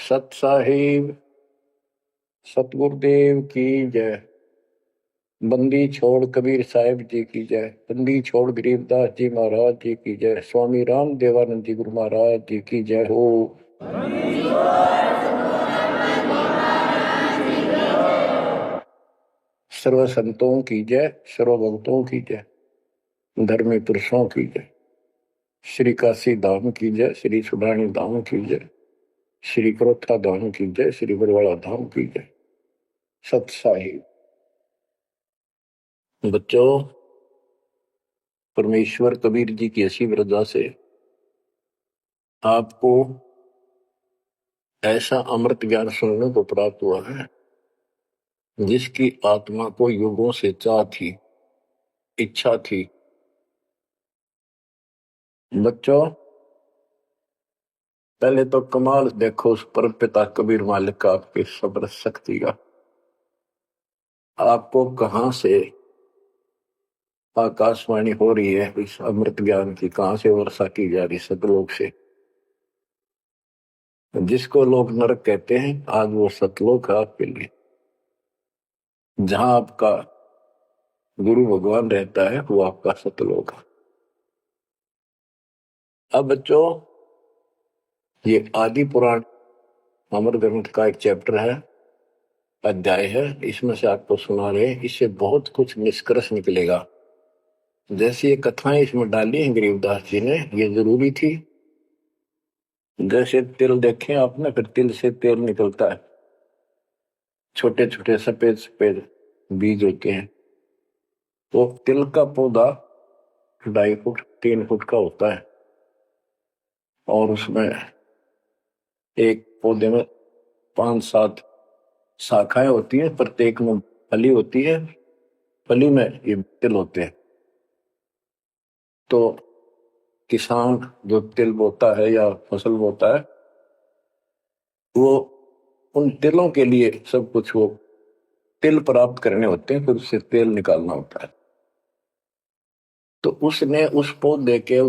सत साहिब सतगुरुदेव की जय। बंदी छोड़ कबीर साहिब जी की जय। बंदी छोड़ गरीबदास जी महाराज जी की जय। स्वामी राम देवानंद जी गुरु महाराज जी की जय हो। सर्व संतों की जय, सर्व भक्तों की जय, धर्मी पुरुषों की जय। श्री काशी धाम की जय, श्री सुडानी धाम की जय, श्री क्रोथा धाम की जय, श्री बरवाड़ा धाम की जय। सत साहिब बच्चों, परमेश्वर कबीर जी की असीम रजा से आपको ऐसा अमृत ज्ञान सुनने को प्राप्त हुआ है जिसकी आत्मा को युगों से चाह थी, इच्छा थी। बच्चों, पहले तो कमाल देखो उस परम पिता कबीर मालिक का, आपके सब्र शक्ति का। आपको कहां से आकाशवाणी हो रही है इस अमृत ज्ञान की, कहां से वर्षा की जा रही सतलोक से। जिसको लोग नरक कहते हैं, आज वो सतलोक है आपके लिए, जहां आपका गुरु भगवान रहता है, वो आपका सतलोक है। अब बच्चों, ये आदि पुराण अमर ग्रंथ का एक चैप्टर है, अध्याय है, इसमें से आपको सुना रहे हैं। इससे बहुत कुछ निष्कर्ष निकलेगा। जैसे ये कथाएं इसमें डाली हैं गरीबदास जी ने, ये जरूरी थी। जैसे तिल देखें आपने, फिर तिल से तेल निकलता है, छोटे छोटे सफेद सफेद बीज होते हैं। तो तिल का पौधा 2.5 फुट 3 फुट का होता है, और उसमें एक पौधे में 5-7 शाखाएं होती है, प्रत्येक में फली होती है, फली में ये तिल होते हैं। तो किसान जो तिल बोता है या फसल बोता है, वो उन तिलों के लिए सब कुछ, वो तिल प्राप्त करने होते हैं, फिर उससे तेल निकालना होता है। तो उसने उस पौधे के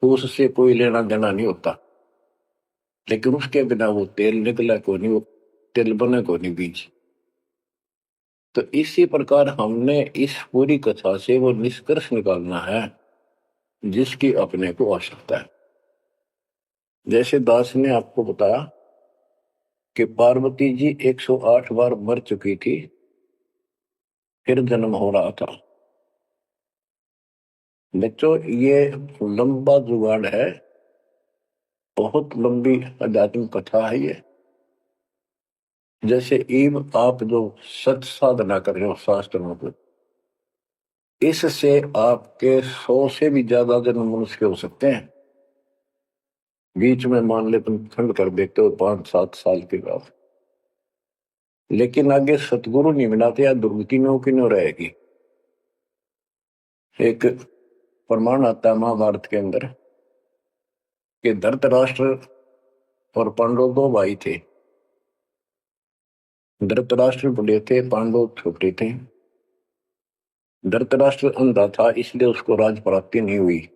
उससे कोई लेना देना नहीं होता, लेकिन उसके बिना वो तेल निकला को नहीं, वो तिल बने को नहीं बीज। तो इसी प्रकार हमने इस पूरी कथा से वो निष्कर्ष निकालना है जिसकी अपने को आवश्यकता है। जैसे दास ने आपको बताया कि पार्वती जी 108 बार मर चुकी थी, फिर जन्म हो रहा था। बच्चों, ये लंबा जुगाड़ है, बहुत लंबी आध्यात्मिक कथा है ये। जैसे ईब आप जो सत साधना कर रहे हो शास्त्रों को, इससे आपके 100 से भी ज्यादा जन्म मनुष्य हो सकते हैं। बीच में मान ले तुम खंड कर देते हो 5-7 साल के बाद, लेकिन आगे सतगुरु नहीं मिलाते, या दुर्गति नो की नो रहेगी। एक प्रमाण आता है महाभारत के अंदर कि धृतराष्ट्र और पांडव 2 भाई थे। धृतराष्ट्र बड़े थे, पांडव छोटे थे। धृतराष्ट्र अंधा था, इसलिए उसको राज प्राप्ति नहीं हुई।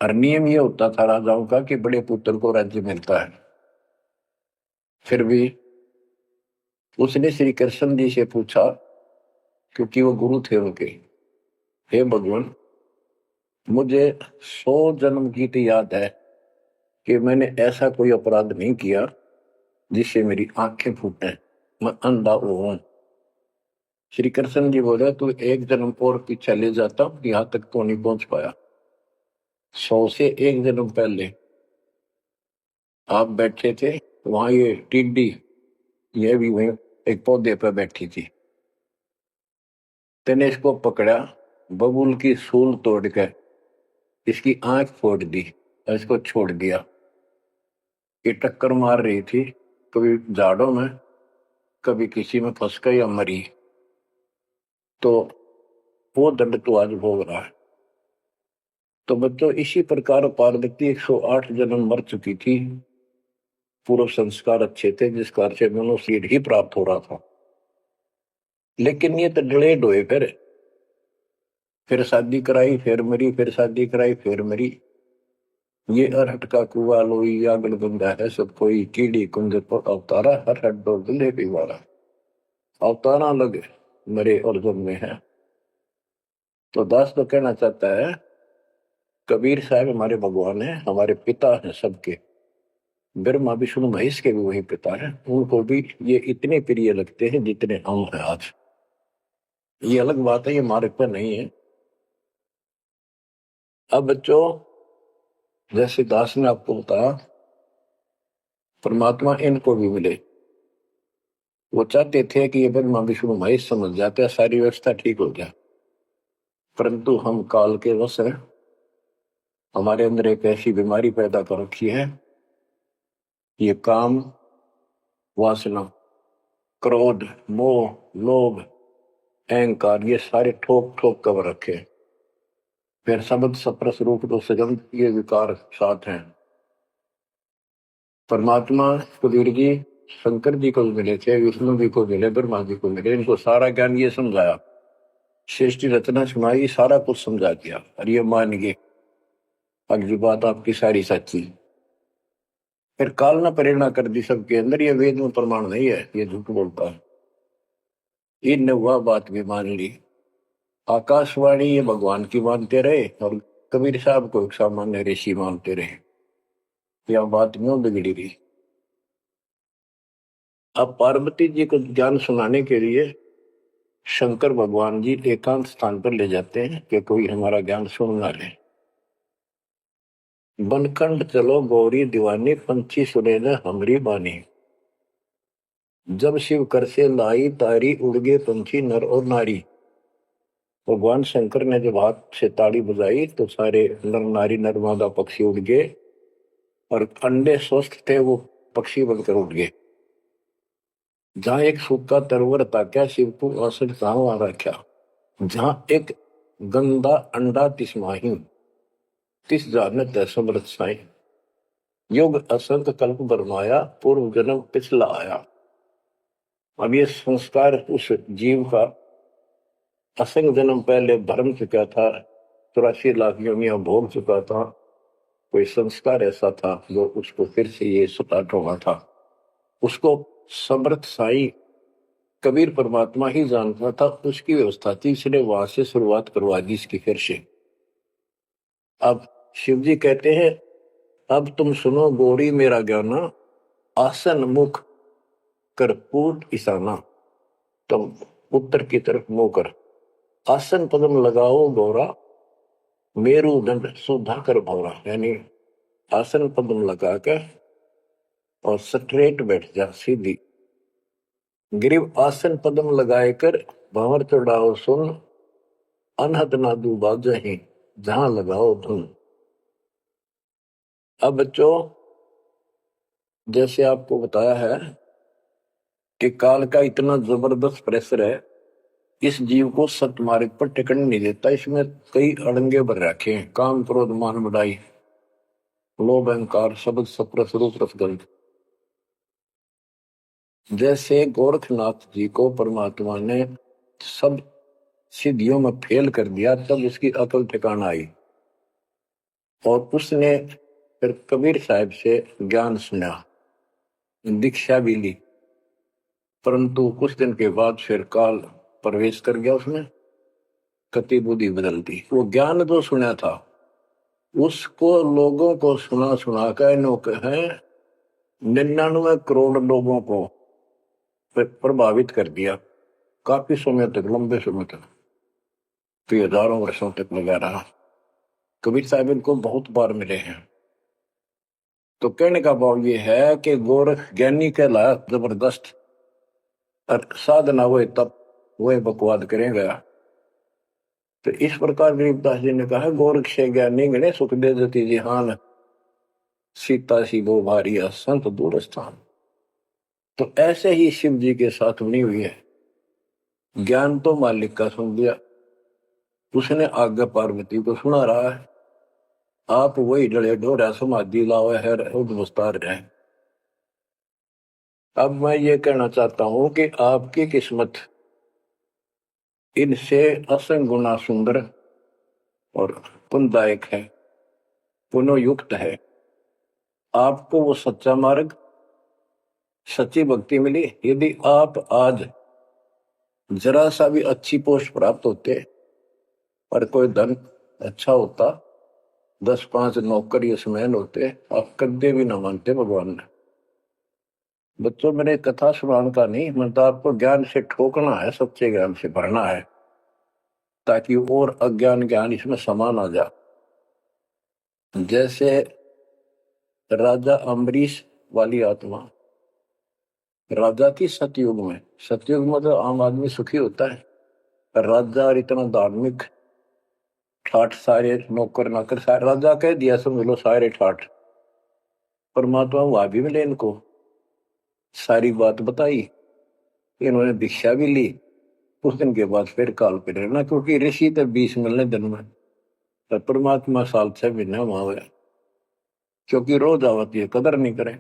और नियम ये होता था राजाओं का कि बड़े पुत्र को राज्य मिलता है। फिर भी उसने श्री कृष्ण जी से पूछा, क्योंकि वो गुरु थे उनके, हे भगवान, मुझे 100 जन्म की तो याद है कि मैंने ऐसा कोई अपराध नहीं किया जिससे मेरी आंखें फूटे, मैं अंधा हूं। श्री कृष्ण जी बोले, तू एक जन्म और पीछे ले जाता, यहां तक तो नहीं पहुंच पाया। 100 से एक जन्म पहले आप बैठे थे, वहां ये टिड्डी, ये भी वहीं एक पौधे पर बैठी थी। तेने इसको पकड़ा, बबूल की सूल तोड़ के इसकी आंख फोड़ दी और इसको छोड़ दिया। ये टक्कर मार रही थी, कभी झाड़ों में, कभी किसी में फंस गई या मरी। तो वो दंड तो आज भोग रहा है। तो बच्चों, इसी प्रकार पार्वती 108 जन्म मर चुकी थी, पूर्व संस्कार अच्छे थे, जिस कारण से मनुष्य ही प्राप्त हो रहा था। लेकिन ये तो डिलेड हुए, फिर शादी कराई, फिर मरी, फिर शादी कराई, फिर मरी। ये अरहट का कुआ लोई यागल बंदा है सब कोई कीड़ी कुंज पर अवतारा हर हट दो दिले भी वाला अवतारा लगे मरे और जन्मे हैं। तो दास तो कहना चाहता है कबीर साहब हमारे भगवान है, हमारे पिता हैं सबके, ब्रह्मा विष्णु महेश के भी वही पिता हैं, उनको भी ये इतने प्रिय लगते हैं जितने हम हैं आज। ये अलग बात है, ये मार्ग पर नहीं है। अब बच्चों जैसे दास ने आपको बताया परमात्मा इनको भी मिले, वो चाहते थे कि ये ब्रह्मा विष्णु महेश समझ जाते सारी व्यवस्था ठीक हो जाए, परंतु हम काल के वश हैं, हमारे अंदर एक ऐसी बीमारी पैदा कर रखी है, ये काम वासना क्रोध मोह लोभ अहंकार ये सारे ठोक ठोक कर रखे, फिर शब्द सप्रस रूप तो सजन ये विकार साथ हैं। परमात्मा कबीर जी शंकर जी को मिले थे, विष्णु जी को मिले, ब्रह्मा जी को मिले, इनको सारा ज्ञान ये समझाया, सृष्टि रचना सुनाई, सारा कुछ समझा दिया और ये मान गए अगली बात आपकी सारी सच्ची। फिर काल ने प्रेरणा कर दी सबके अंदर, ये वेद में प्रमाण नहीं है, ये झूठ बोलता है, इनने वह बात भी मान ली। आकाशवाणी ये भगवान की मानते रहे और कबीर साहब को एक सामान्य ऋषि मानते रहे, यह बात क्यों बिगड़ी रही। अब पार्वती जी को ज्ञान सुनाने के लिए शंकर भगवान जी एकांत स्थान पर ले जाते हैं कि कोई हमारा ज्ञान सुन ना ले। बनखंड चलो गौरी दीवानी पंछी सुने न हमरी बानी, जब शिव कर से लाई तारी उड़ गए पंछी नर और नारी। भगवान शंकर ने जब हाथ से ताड़ी बजाई तो सारे नर नारी नरमादा पक्षी उड़ गए और अंडे स्वस्थ थे वो पक्षी बनकर उड़ गए। जहां एक सूखा तरवर था क्या शिव को असर आ रखा, जहां एक गंदा अंडा तिस्माही तिस जानत समृत साई, युग असंत कल्प बरमाया पूर्व जन्म पिछला आया। अब ये संस्कार उस जीव का असंग जन्म पहले भरम चुका था, 84 लाख योनियां भोग चुका था, कोई संस्कार ऐसा था जो उसको फिर से ये स्टार्ट होना था। उसको समर्थ साई कबीर परमात्मा ही जानता था, उसकी व्यवस्था थी, इसलिए वहां से शुरुआत करवा दी इसकी फिर से। अब शिव जी कहते हैं अब तुम सुनो गौरी मेरा ज्ञाना, आसन मुख कर्पूर ईशाना, तुम उत्तर की तरफ मुंह कर, आसन पदम लगाओ गौरा, मेरुदंड सुधा कर भौरा, यानी आसन पदम लगाकर और स्ट्रेट बैठ जा सीधी, ग्रीव आसन पदम लगाए कर भंवर चढ़ाओ सुन, अनहद ना दू बाजही जहां लगाओ धुन। अब बच्चों जैसे आपको बताया है कि काल का इतना जबरदस्त प्रेशर है, इस जीव को सत्य मार्ग पर टिकन नहीं देता, इसमें कई अड़ंगे भर रखे हैं, काम क्रोध मान बढ़ाई लोभ अहंकार शब्द सप्रस रूप रसगंध। जैसे गोरखनाथ जी को परमात्मा ने सब सिद्धियों में फेल कर दिया, तब उसकी अकल ठिकाना आई और उसने फिर कबीर साहब से ज्ञान सुना, दीक्षा भी ली, परंतु कुछ दिन के बाद फिर काल प्रवेश कर गया उसमें, कति बुद्धि बदल दी। वो ज्ञान जो सुना था उसको लोगों को सुना सुना कर है 99 करोड़ लोगों को प्रभावित कर दिया, काफी समय तक, लंबे समय तक, तो हजारों वर्षों तक लगा रहा। कबीर साहब इनको बहुत बार मिले हैं। तो कहने का भाव ये है कि गोरख ज्ञानी कहलाया जबरदस्त, और साधना हुए तब वह बकवाद करेगा। तो इस प्रकार गरीबदास जी ने कहा गोरख से ज्ञानी गणे सुख दे जति जिहान, सीता सी वो भारी संत दूर स्थान। तो ऐसे ही शिव जी के साथ बनी हुई है, ज्ञान तो मालिक का सुन लिया, उसने आगे पार्वती को सुना रहा है, आप वही डले ढोरा समाधि लाओ है उद्वस्तार रहे। अब मैं ये कहना चाहता हूं कि आपकी किस्मत इनसे असंग गुना सुंदर और पुण्यदायक है। पुनः है। आपको वो सच्चा मार्ग, सच्ची भक्ति मिली। यदि आप आज जरा सा भी अच्छी पोस्ट प्राप्त होते और कोई धन अच्छा होता, 10-5 नौकर यशमैन होते, आप कदे भी ना मानते भगवान ने। बच्चों, मैंने कथा सुनाने का नहीं, मतलब आपको ज्ञान से ठोकना है, सच्चे ज्ञान से भरना है, ताकि और अज्ञान ज्ञान इसमें समा ना जा। जैसे राजा अम्बरीश वाली आत्मा राजा की सतयुग में, सतयुग में तो आम आदमी सुखी होता है, राजा और इतना धार्मिक, ठाठ सारे नौकर नाकर सारे, राजा कह दिया समझ लो सारे ठाठ। परमात्मा वहां भी मिले इनको, सारी बात बताई, इन्होंने दीक्षा भी ली। कुछ दिन के बाद फिर काल पे रहना, क्योंकि ऋषि तो 20 मिलने दिन में, पर परमात्मा साल 6 महीने वहां गया, क्योंकि रोज आवती है, कदर नहीं करें।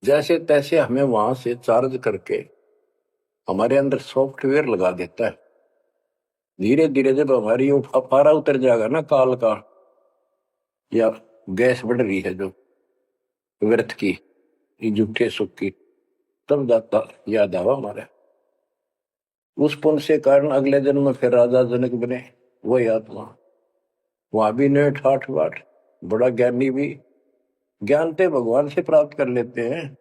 जैसे तैसे हमें वहां से चार्ज करके हमारे अंदर सॉफ्टवेयर लगा देता है। धीरे धीरे जब हमारी पारा उतर जाएगा ना काल का, या गैस बढ़ रही है जो व्यर्थ की, झूठे सुख की, तब जाता याद आवा हमारे। उस पुण्य से कारण अगले जन्म में फिर राजा जनक बने वही आत्मा। वहां भी ने ठाठ बाट, बड़ा ज्ञानी भी, ज्ञानते भगवान से प्राप्त कर लेते हैं,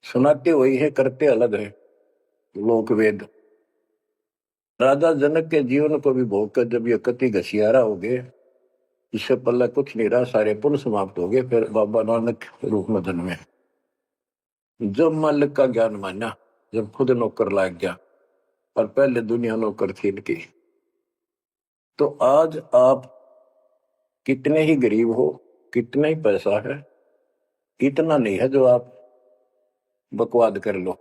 सुनाते वही है, करते अलग है लोक वेद। राजा जनक के जीवन को भी भोग कर जब ये कति घसियारा हो गए, इससे पल्ला कुछ नहीं रहा, सारे पुण्य समाप्त हो गए, फिर बाबा नानक रूप में जन्मे। जब मालिक का ज्ञान माना, जब खुद नौकर लाग गया, और पहले दुनिया नौकर थी इनकी। तो आज आप कितने ही गरीब हो, कितना ही पैसा है, इतना नहीं है जो आप बकवाद कर लो।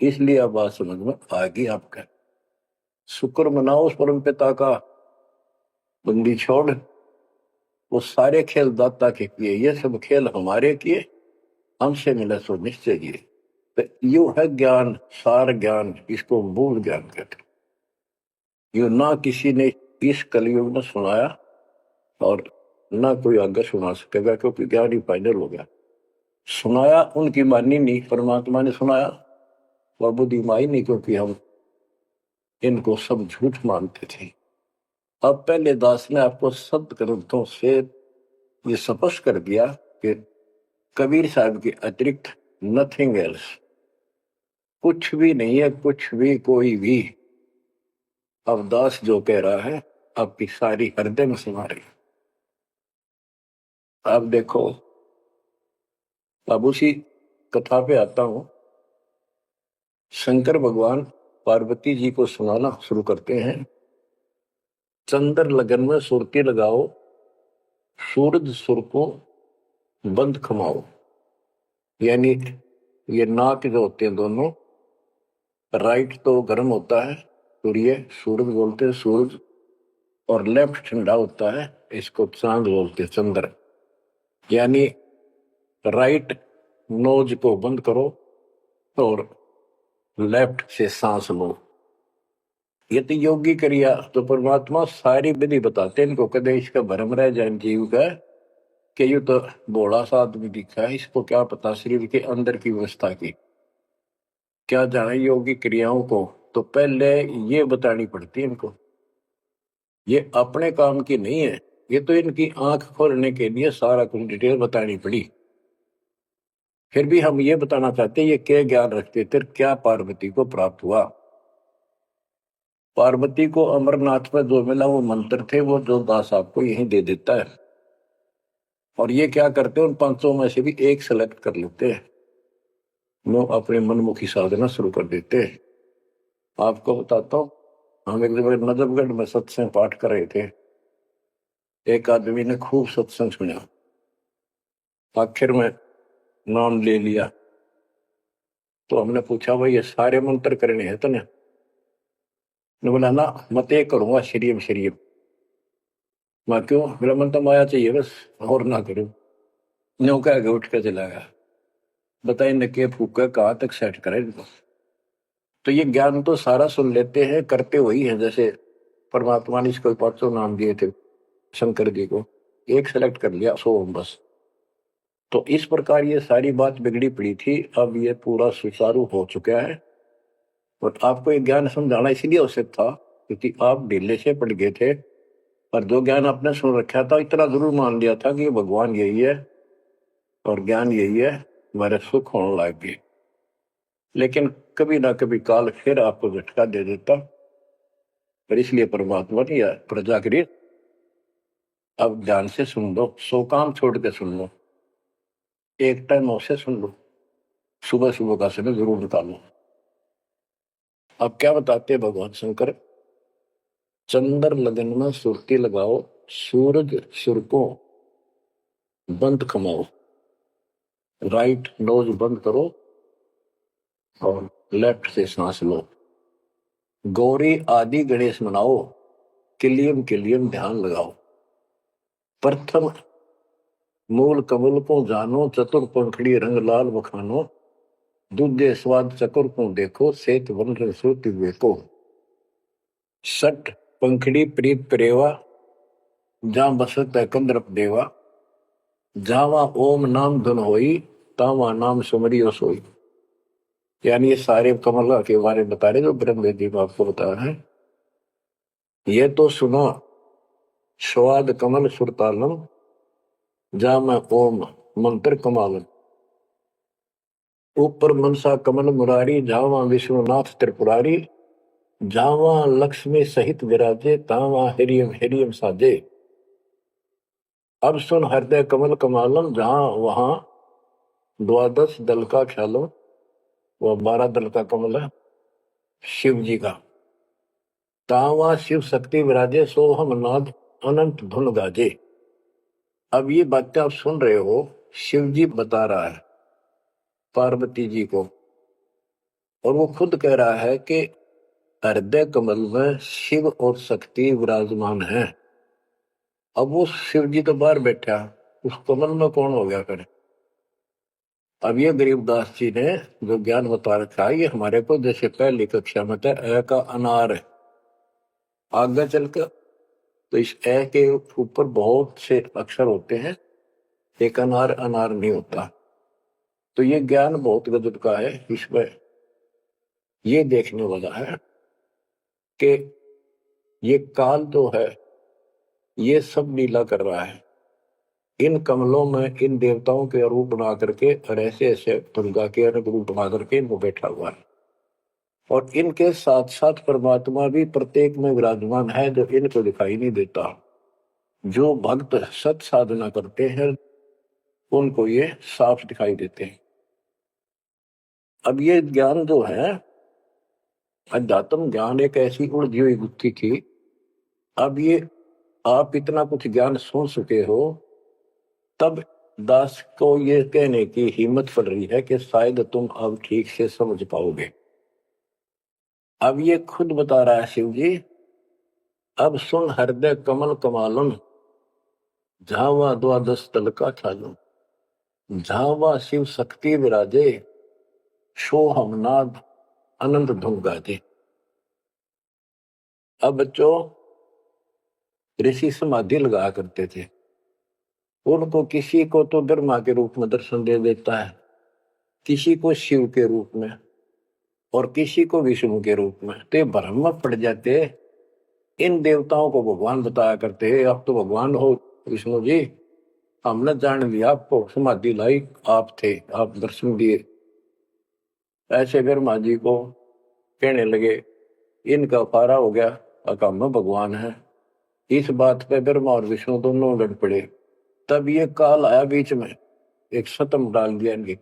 इसलिए अब बात समझ में आ गई आपका। शुक्र मनाओ उस परम पिता का, बंदी छोड़। वो सारे खेल दाता के किए, ये सब खेल हमारे किए, हमसे मिला सो निश्चय किए। तो यू है ज्ञान, सार ज्ञान, इसको मूल ज्ञान कहते। यू ना किसी ने इस कलयुग में सुनाया, और ना कोई आगे सुना सकेगा, क्योंकि ज्ञान ही फाइनल हो गया। सुनाया उनकी मानी नहीं, परमात्मा ने सुनाया, और बुद्धि माई नहीं, क्योंकि हम इनको सब झूठ मानते थे। अब पहले दास ने आपको सत्य ग्रंथों से ये स्पष्ट कर दिया कि कबीर साहब के अतिरिक्त नथिंग एल्स, कुछ भी नहीं है, कुछ भी कोई भी। अब दास जो कह रहा है आपकी सारी हृदय में समा रही। आप देखो, अब उसी कथा पे आता हूं। शंकर भगवान पार्वती जी को सुनाना शुरू करते हैं। चंद्र लगन में सुरती लगाओ, सूरज सुर को बंद खमाओ। यानी ये नाक जो होते हैं दोनों, राइट तो गर्म होता है, सूर्य सूरज बोलते हैं सूरज, और लेफ्ट ठंडा होता है, इसको चांद बोलते हैं चंद्र। यानी राइट नोज को बंद करो और लेफ्ट से सांस लो। ये तो योगी क्रिया। तो परमात्मा सारी विधि बताते हैं इनको, कदे इसका भरम रह जाए जीव का कि यू तो भोला सा आदमी दिखा है, इसको क्या पता शरीर के अंदर की व्यवस्था की, क्या जाने योगी क्रियाओं को। तो पहले ये बतानी पड़ती है इनको, ये अपने काम की नहीं है, ये तो इनकी आंख खोलने के लिए सारा कुछ डिटेल बतानी पड़ी। फिर भी हम ये बताना चाहते हैं ये क्या ज्ञान रखते थे, क्या पार्वती को प्राप्त हुआ। पार्वती को अमरनाथ में जो मिला वो मंत्र थे, वो जो दास आपको यही दे देता है। और ये क्या करते हैं, उन 500 में से भी एक सेलेक्ट कर लेते हैं, वो अपने मनमुखी साधना शुरू कर देते हैं। आपको बताता हूँ, हम एक जगह नजफगढ़ में सत्संग पाठ कर रहे थे। एक आदमी ने खूब सत्संग सुना, आखिर में नाम ले लिया। तो हमने पूछा भाई ये सारे मंत्र करने हैं तने? बोला ना, मत एक करूंगा शरीम शरीम। मैं क्यों? मेरा मन तो माया चाहिए बस, और ना करूं। न्यू कह के उठ के चला गया। बताइए न के फूका कहाँ तक सेट करे इनको। तो ये ज्ञान तो सारा सुन लेते हैं, करते वही है। जैसे परमात्मा ने इसको 500 नाम दिए थे शंकर जी को, एक सेलेक्ट कर लिया सोम बस। तो इस प्रकार ये सारी बात बिगड़ी पड़ी थी, अब ये पूरा सुचारू हो चुका है। और आपको ये ज्ञान समझाना इसीलिए आवश्यक था क्योंकि आप ढीले से पड़ गए थे, और जो ज्ञान आपने सुन रखा था इतना जरूर मान लिया था कि ये भगवान यही है और ज्ञान यही है, हमारे सुख होने लग गए। लेकिन कभी ना कभी काल फिर आपको झटका दे देता, पर इसलिए परमात्मा ने यह प्रजा करी, अब ध्यान से सुन लो, 100 काम छोड़ के सुन लो, एक टाइम अवश्य सुन लो, सुबह सुबह का समय जरूर निकालो। अब क्या बताते हैं भगवान शंकर, चंद्र लगन में सुरती लगाओ, सूरज सिर को बंद कमाओ, राइट नोज बंद करो और लेफ्ट से सांस लो, गौरी आदि गणेश मनाओ, किलियम किलियम ध्यान लगाओ, प्रथम मूल कमल को जानो, चतुर पंखड़ी रंग लाल बखानो, दूजे स्वाद चकुर को देखो, सेत वन रसोत विवेको, सट पंखड़ी प्रीत प्रेवा, जहां बसत है कंद्रप देवा, जावा ओम नाम धुन होई, तावा नाम सुमरियो सोई। यानी ये सारे कमल के बारे में बता रहे जो ब्रह्म वेदी में आपको बता रहे हैं। ये तो सुनो स्वाद कमल सुरतालम, जा मैं ओम मंत्र कमालम, ऊपर मनसा कमल मुरारी, जावा विश्वनाथ त्रिपुरारी, जावा लक्ष्मी सहित विराजे, तावा हिरियम हिरियम साजे। अब सुन हृदय कमल कमालम, जहां वहां 12 दल का ख्यालो, वह 12 दल का कमल है शिव जी का, तावा शिव शक्ति विराजे, सोहम नाद अनंत धुन गाजे। अब ये बातें आप सुन रहे हो, शिव जी बता रहा है पार्वती जी को, और वो खुद कह रहा है कि हृदय कमल में शिव और शक्ति विराजमान है। अब वो शिव जी तो बाहर बैठा, उस कमल में कौन हो गया फिर? अब ये गरीबदास जी ने जो ज्ञान बता रखा है, ये हमारे को जैसे पहली कक्षा में था ए का अनार है, आगे चलकर तो इस ए के ऊपर बहुत से अक्षर होते हैं, एक अनार अनार नहीं होता। तो ये ज्ञान बहुत गजब का है। इसमें ये देखने वाला है कि ये काल जो है ये सब लीला कर रहा है, इन कमलों में इन देवताओं के रूप बना करके और ऐसे ऐसे दुर्गा के रूप बना करके इनको बैठा हुआ है, और इनके साथ साथ परमात्मा भी प्रत्येक में विराजमान है जो इनको दिखाई नहीं देता। जो भक्त सत साधना करते हैं उनको ये साफ दिखाई देते हैं। अब ये ज्ञान जो है अध्यात्म ज्ञान एक ऐसी उलझी हुई गुत्थी थी। अब ये आप इतना कुछ ज्ञान सुन चुके हो, तब दास को ये कहने की हिम्मत पड़ रही है कि शायद तुम अब ठीक से समझ पाओगे। अब ये खुद बता रहा है शिव जी, अब सुन हृदय कमल कमालम, झावा 12 तल का ख्यालम, झावा शिव शक्ति विराजे, सोहम नाद अनंत धुन गाजे। अब बच्चों ऋषि समाधि लगा करते थे, उनको किसी को तो ब्रह्मा के रूप में दर्शन दे देता है, किसी को शिव के रूप में और किसी को विष्णु के रूप में, तो भ्रम में पड़ जाते। इन देवताओं को भगवान बताया करते हैं, अब तो भगवान हो विष्णु जी, हमने जान लिया आपको, समाधि लाई आप थे, आप दर्शन दिए। ऐसे ब्रह्मा जी को कहने लगे इनका फारा हो गया, अकाम में भगवान है। इस बात पे ब्रह्मा और विष्णु दोनों लड़ पड़े। तब ये काल आया बीच में, एक सतम डाल दिया इनके,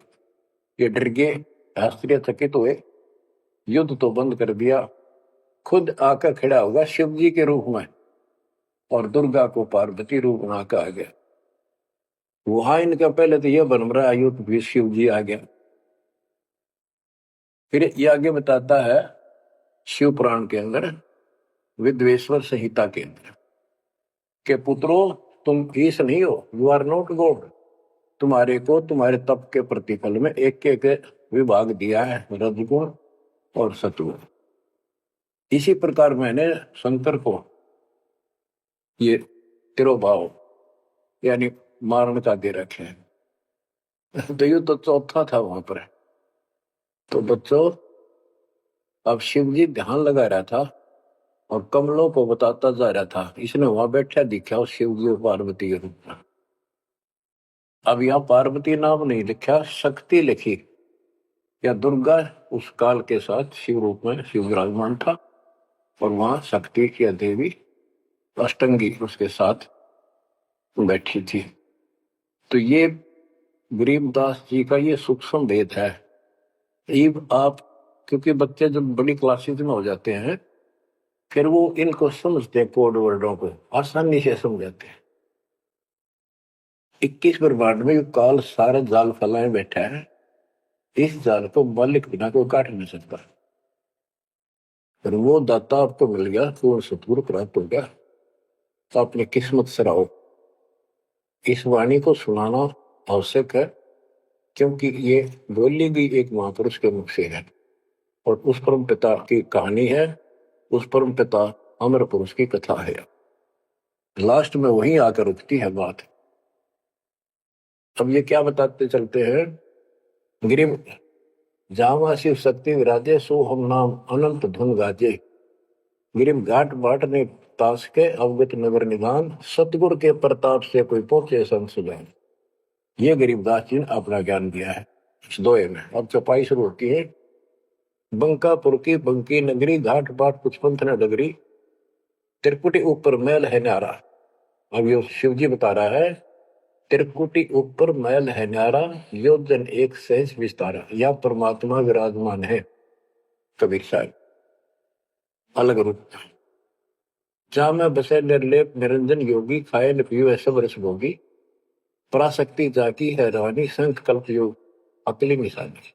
ये डर गए, आश्चर्य चकित हुए, युद्ध तो बंद कर दिया, खुद आकर खड़ा होगा शिव जी के रूप में और दुर्गा को पार्वती रूप बना कर आ गया। वहां इनका पहले तो यह बन रहा है युद्ध भी शिव जी आ गया। फिर ये आगे बताता है शिव पुराण के अंदर विद्वेश्वर संहिता के अंदर के पुत्रों तुम ईश नहीं हो, यू आर नॉट गॉड, तुम्हारे को तुम्हारे तप के प्रतिफल में एक एक विभाग दिया है, रजगुण और सतगुण। इसी प्रकार मैंने शंकर को ये तिरोभाव यानी मारण का दे रखे हैं। तो ये तो चौथा था वहां पर। तो बच्चों, अब शिव जी ध्यान लगा रहा था और कमलों को बताता जा रहा था। इसने वहां बैठा दिखा उस शिव जी और पार्वती के रूप में। अब यहाँ पार्वती नाम नहीं लिखा, शक्ति लिखी, या दुर्गा उस काल के साथ शिव रूप में शिव विराजमान था, और वहां शक्ति की देवी अष्टंगी उसके साथ बैठी थी। तो ये गरीबदास जी का ये सूक्ष्म भेद है। अब आप, क्योंकि बच्चे जब बड़ी क्लासेज में हो जाते हैं फिर वो इनको समझते हैं, कोड वर्डों को आसानी से समझाते हैं। 21 ब्रह्मांड में काल सारा जाल फैलाए बैठा है, इस जाल को मालिक बिना कोई काट नहीं सकता। फिर वो दाता आपको मिल गया, पूर्ण सतगुरु प्राप्त हो गया, तो अपनी किस्मत से रहो। इस वाणी को सुनाना आवश्यक है, क्योंकि ये बोली भी एक महापुरुष के मुख से है और उस परम पिता की कहानी है, उस परम पिता अमर पुरुष की कथा है। लास्ट में वही आकर रुकती है बात। अब ये क्या बताते चलते हैं, गिरिम जावा शिव शक्ति विराजे, सो हम नाम अनंत धुन गाजे। गिरिम घाट बाट ने तास के अवगत नगर निदान, सतगुरु के प्रताप से कोई पहुंचे संसुजान। ये गरीबदास जी ने अपना ज्ञान दिया है इस दोहे में। अब चौपाई शुरू होती है। बंकापुर की बंकी नगरी, घाट बाट कुछ पंथ न डगरी, त्रिकुटी ऊपर महल है न्यारा। अब ये शिव जी बता रहा है, त्रिकुटी ऊपर महल है न्यारा, योजन एक सहज विस्तारा। या परमात्मा विराजमान है। कबीर साहब अलग रूप। जहां में बसे निर्लेप निरंजन योगी, खाए न पियो सब रस भोगी, पराशक्ति जाकी है रानी, संख कल्प योग अकली निशानी।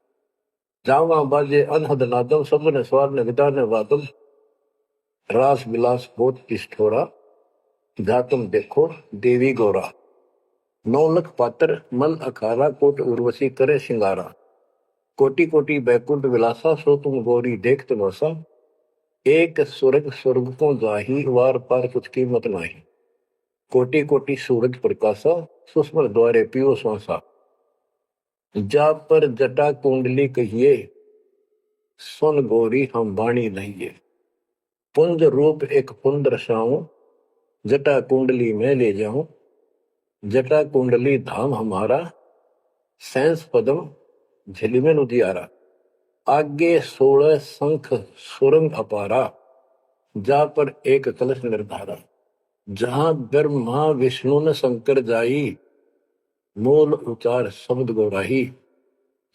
जावा बाजे अनहद नादम, सब ने स्वार न विदा न वादम, रास विलास बहुत ठोरा, जा तुम देखो देवी गौरा। 9 लख पात्र मल अखारा, कोट उर्वशी करे सिंगारा, कोटि कोटि बैकुंठ विलासा, सो तुम गौरी देख तमाशा, एक स्वर्ग स्वर्ग को जाही, वार पार कुछ कीमत नाही, कोटि कोटि सूरज प्रकाशा, सुस्मर द्वारे पियो श्वासा। जा पर जटा कुंडली कहिए, सुन गौरी हम बाणी नहीं। पुंज रूप एक पुंज रसाऊं, जटा कुंडली में ले जाऊं, जटा कुंडली धाम हमारा, सैंस पदम झिलमिल उजियारा। आगे 16 शंख सुरंग अपारा, जा पर एक कलश निर्धारा। जहां ब्रह्मा विष्णु न शंकर जाई, मूल उचार शब्द गौराही।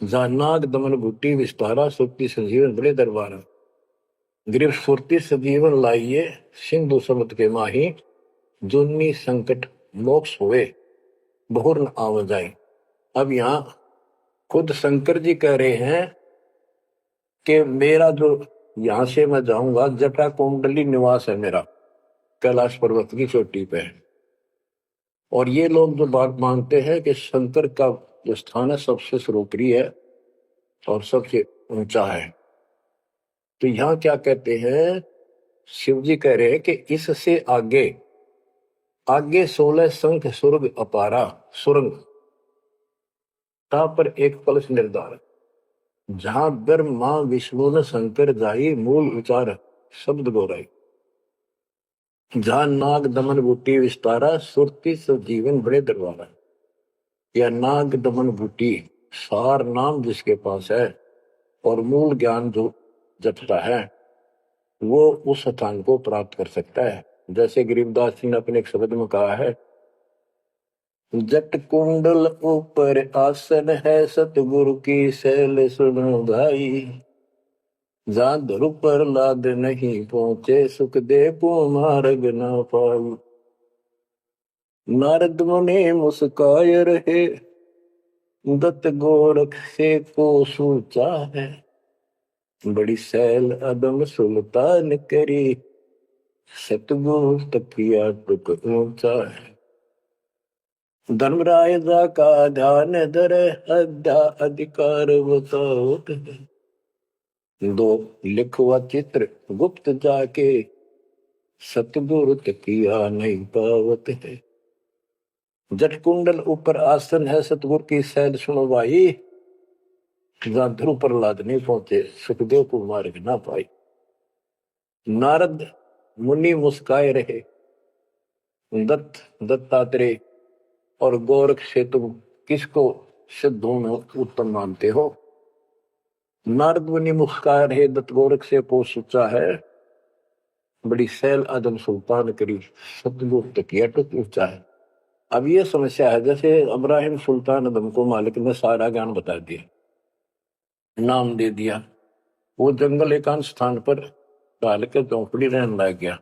जहां नाग दमन बूटी विस्तारा, सुक्ति संजीवन बड़े दरबारा। गिरिव सुरती सजीवन लाइए, सिंधु समुद्र के माही, जुन्नी संकट मोक्ष हुए, बहुर न आव जाए। अब यहाँ खुद शंकर जी कह रहे हैं कि मेरा जो यहां से मैं जाऊंगा, जटा कुंडली निवास है मेरा, कैलाश पर्वत की चोटी पे। और ये लोग जो बात मानते हैं कि शंकर का जो स्थान है सबसे सर्वोपरि है और सबसे ऊंचा है, तो यहाँ क्या कहते हैं, शिव जी कह रहे हैं कि इससे आगे आगे 16 शंख सुरग अपारा, सुरंग पर एक कलश निर्धार। जहां ब्रह्मा विष्णु न शंकर जाई, मूल उचार शब्द गौराई। जहां नाग दमन बूटी विस्तारा, सुरती जीवन बड़े दरबारा। या नाग दमन बूटी सार नाम जिसके पास है और मूल ज्ञान जो जपता है, वो उस स्थान को प्राप्त कर सकता है। जैसे गरीबदास जी ने अपने एक शब्द में कहा है, जट कुंडल ऊपर आसन है, सतगुरु की शैल सुनो भाई। जहां ध्रुव पर लाद नहीं पहुंचे, सुख दे पो मार्ग ना पाई। नारद मुनि मुस्काय रहे, दत्त गोरख से को सूचा है। बड़ी सैल अदम सुल्तान करी, सतगुरु तकिया टुक ऊंचा है। धर्मराय जा का ध्यान धरे, अध्या अधिकार बताओ। दो लिखवा चित्र गुप्त जाके, सतगुरु तकिया नहीं पावत है। जट कुंडल ऊपर आसन है सतगुर की सैल सुनो भाई, जहां ध्रुव प्रहलाद नहीं पहुंचे सुखदेव को मार्ग ना पाई। नारद मुनि मुस्काए रहे, दत्तात्रेय और गोरख से तुम किसको सिद्धों में उत्तम मानते हो। नारद मुनि मुस्काए रहे, दत्त गोरख से पोष सोचा है, बड़ी सैल आदम सुल्तान करी सतगुरु तकिया टुक ऊंचा है। अब ये समस्या है, जैसे इब्राहिम सुल्तान आदम को मालिक ने सारा ज्ञान बता दिया, नाम दे दिया, वो जंगल एकांत स्थान पर डाल के झोंपड़ी रहने लग गया।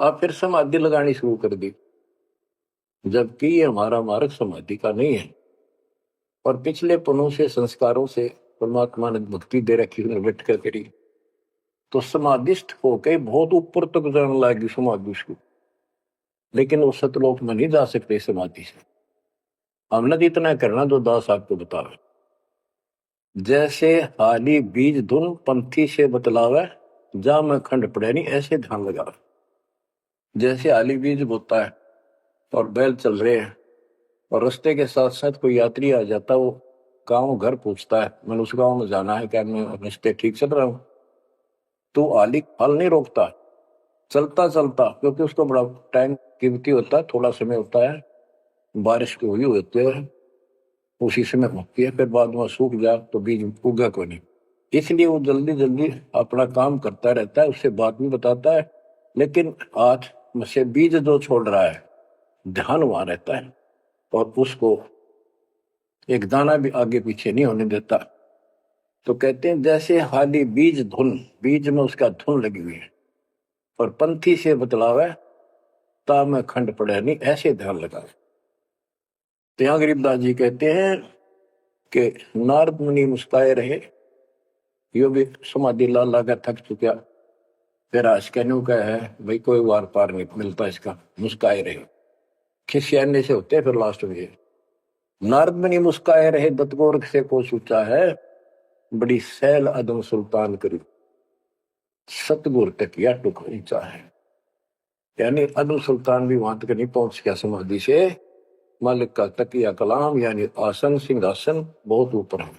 अब फिर समाधि लगानी शुरू कर दी, जबकि ये हमारा मार्ग समाधि का नहीं है, और पिछले पुनों से संस्कारों से परमात्मा ने भक्ति दे रखी बैठ कर करी, तो समाधिस्थ होके बहुत ऊपर तक जाने लगी समाधि उसको, लेकिन वो सतलोक में नहीं जा सकते समाधि से। हमने तो इतना करना जो दास आपको बतावे, जैसे हाली बीज धुन पंथी से बतलावे, जा में खंड पड़े नहीं ऐसे ध्यान लगा। जैसे हाली बीज बोता है और बैल चल रहे हैं, और रास्ते के साथ साथ कोई यात्री आ जाता, वो गांव घर पूछता है मैंने उस गांव में जाना है, क्या मैं रास्ते ठीक चल रहा हूं, तो आली फल नहीं रोकता, चलता चलता, क्योंकि उसको बड़ा टाइम कीमती होता है, थोड़ा समय होता है, बारिश की हुई होती है उसी समय होती है, फिर बाद में सूख जा तो बीज उगा को नहीं, इसलिए वो जल्दी जल्दी अपना काम करता रहता है, उससे बात भी बताता है, लेकिन आज से बीज जो छोड़ रहा है ध्यान वहां रहता है, और उसको एक दाना भी आगे पीछे नहीं होने देता। तो कहते हैं जैसे हाली बीज धुन, बीज में उसका धुन लगी हुई है, और पंथी से बतलावे ता में खंड पड़े नहीं ऐसे ध्यान लगा। तो यहां गरीबदास जी कहते हैं कि नारद मुनि मुस्काए रहे, यो भी समाधि ला लाकर थक चुका, फिर आज कहने का है भाई कोई वार पार नहीं मिलता इसका, मुस्काए रहे, खिसियाने से होते फिर लास्ट में। नारद मुनि मुस्काए रहे, दत्त गोरख से को सोचा है, बड़ी सैल अदम सुल्तान करी सतगुर तकिया टुक ऊंचा है। यानी अदम सुल्तान भी वहां तक नहीं पहुंच गया समाधि से, मालिक का तकिया कलाम यानी आसन सिंहासन बहुत ऊपर है।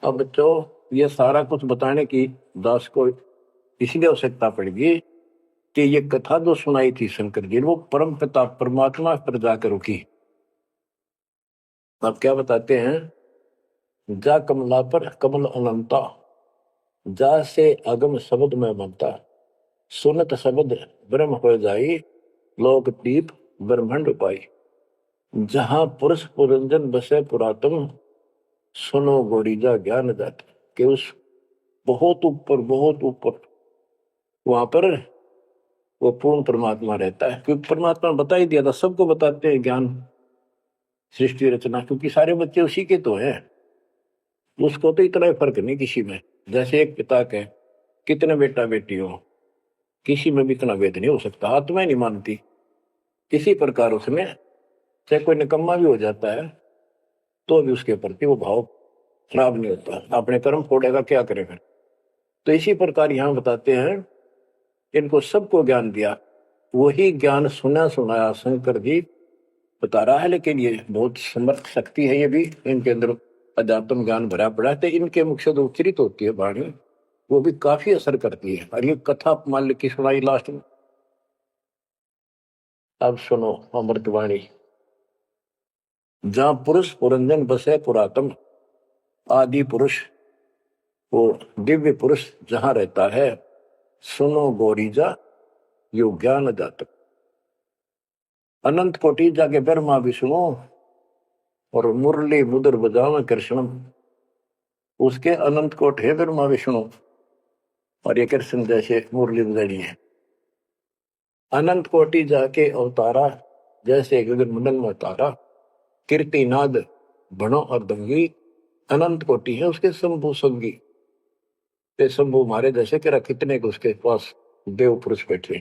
अब बच्चों ये सारा कुछ बताने की दास को इसलिए आवश्यकता पड़ेगी कि ये कथा जो सुनाई थी शंकर जी, वो परम पिता परमात्मा पर जाकर रुकी। अब क्या बताते हैं, जा कमला पर कमल अनंता, जा से अगम शब्द में बनता, सुनत शब्द ब्रह्म हो जाई, लोक दीप ब्रह्मंड पाई, जहां पुरुष पुरंजन बसे पुरातन, सुनो गोरीजा ज्ञान जात। के उस बहुत ऊपर वहां पर वो पूर्ण परमात्मा रहता है, क्योंकि परमात्मा बता ही दिया था, सबको बताते हैं ज्ञान सृष्टि रचना, क्योंकि सारे बच्चे उसी के तो हैं, उसको तो इतना फर्क नहीं किसी में। जैसे एक पिता के कितने बेटा बेटी हो, किसी में भी इतना भेद नहीं हो सकता, आत्मा ही नहीं मानती। इसी प्रकार उसमें चाहे कोई निकम्मा भी हो जाता है तो भी उसके प्रति वो भाव खराब नहीं होता, अपने कर्म फोड़ेगा क्या करेगा। तो इसी प्रकार यहां बताते हैं, इनको सबको ज्ञान दिया, वही ज्ञान सुना सुनाया शंकर जी बता रहा है, लेकिन ये बहुत समर्थ शक्ति है, ये भी इनके अंदर अध्यात्म ज्ञान भरा पड़ा है, तो इनके मुख से जो उच्चरित होती है वाणी वो भी काफी असर करती है। और ये कथा मान ली की सुनाई लास्ट में, अब सुनो अमृतवाणी। जहां पुरुष पुरंजन बसे पुरातन, आदि पुरुष वो दिव्य पुरुष जहां रहता है, सुनो गोरीजा यो ज्ञान जातक, अनंत कोटि जाके ब्रह्मा विष्णु और मुरली मुदर बजावे कृष्ण, उसके अनंत कोट है ब्रह्मा विष्णु, और ये कृष्ण जैसे मुरली बजानी है। अनंत कोटि जाके अवतारा, जैसे गगन मंडल में तारा, कीर्तिनाद भणो और दंगी, अनंत कोटि है उसके शंभु संगी, ते शंभु मारे जैसे करा कितने को उसके पास देव पुरुष बैठे।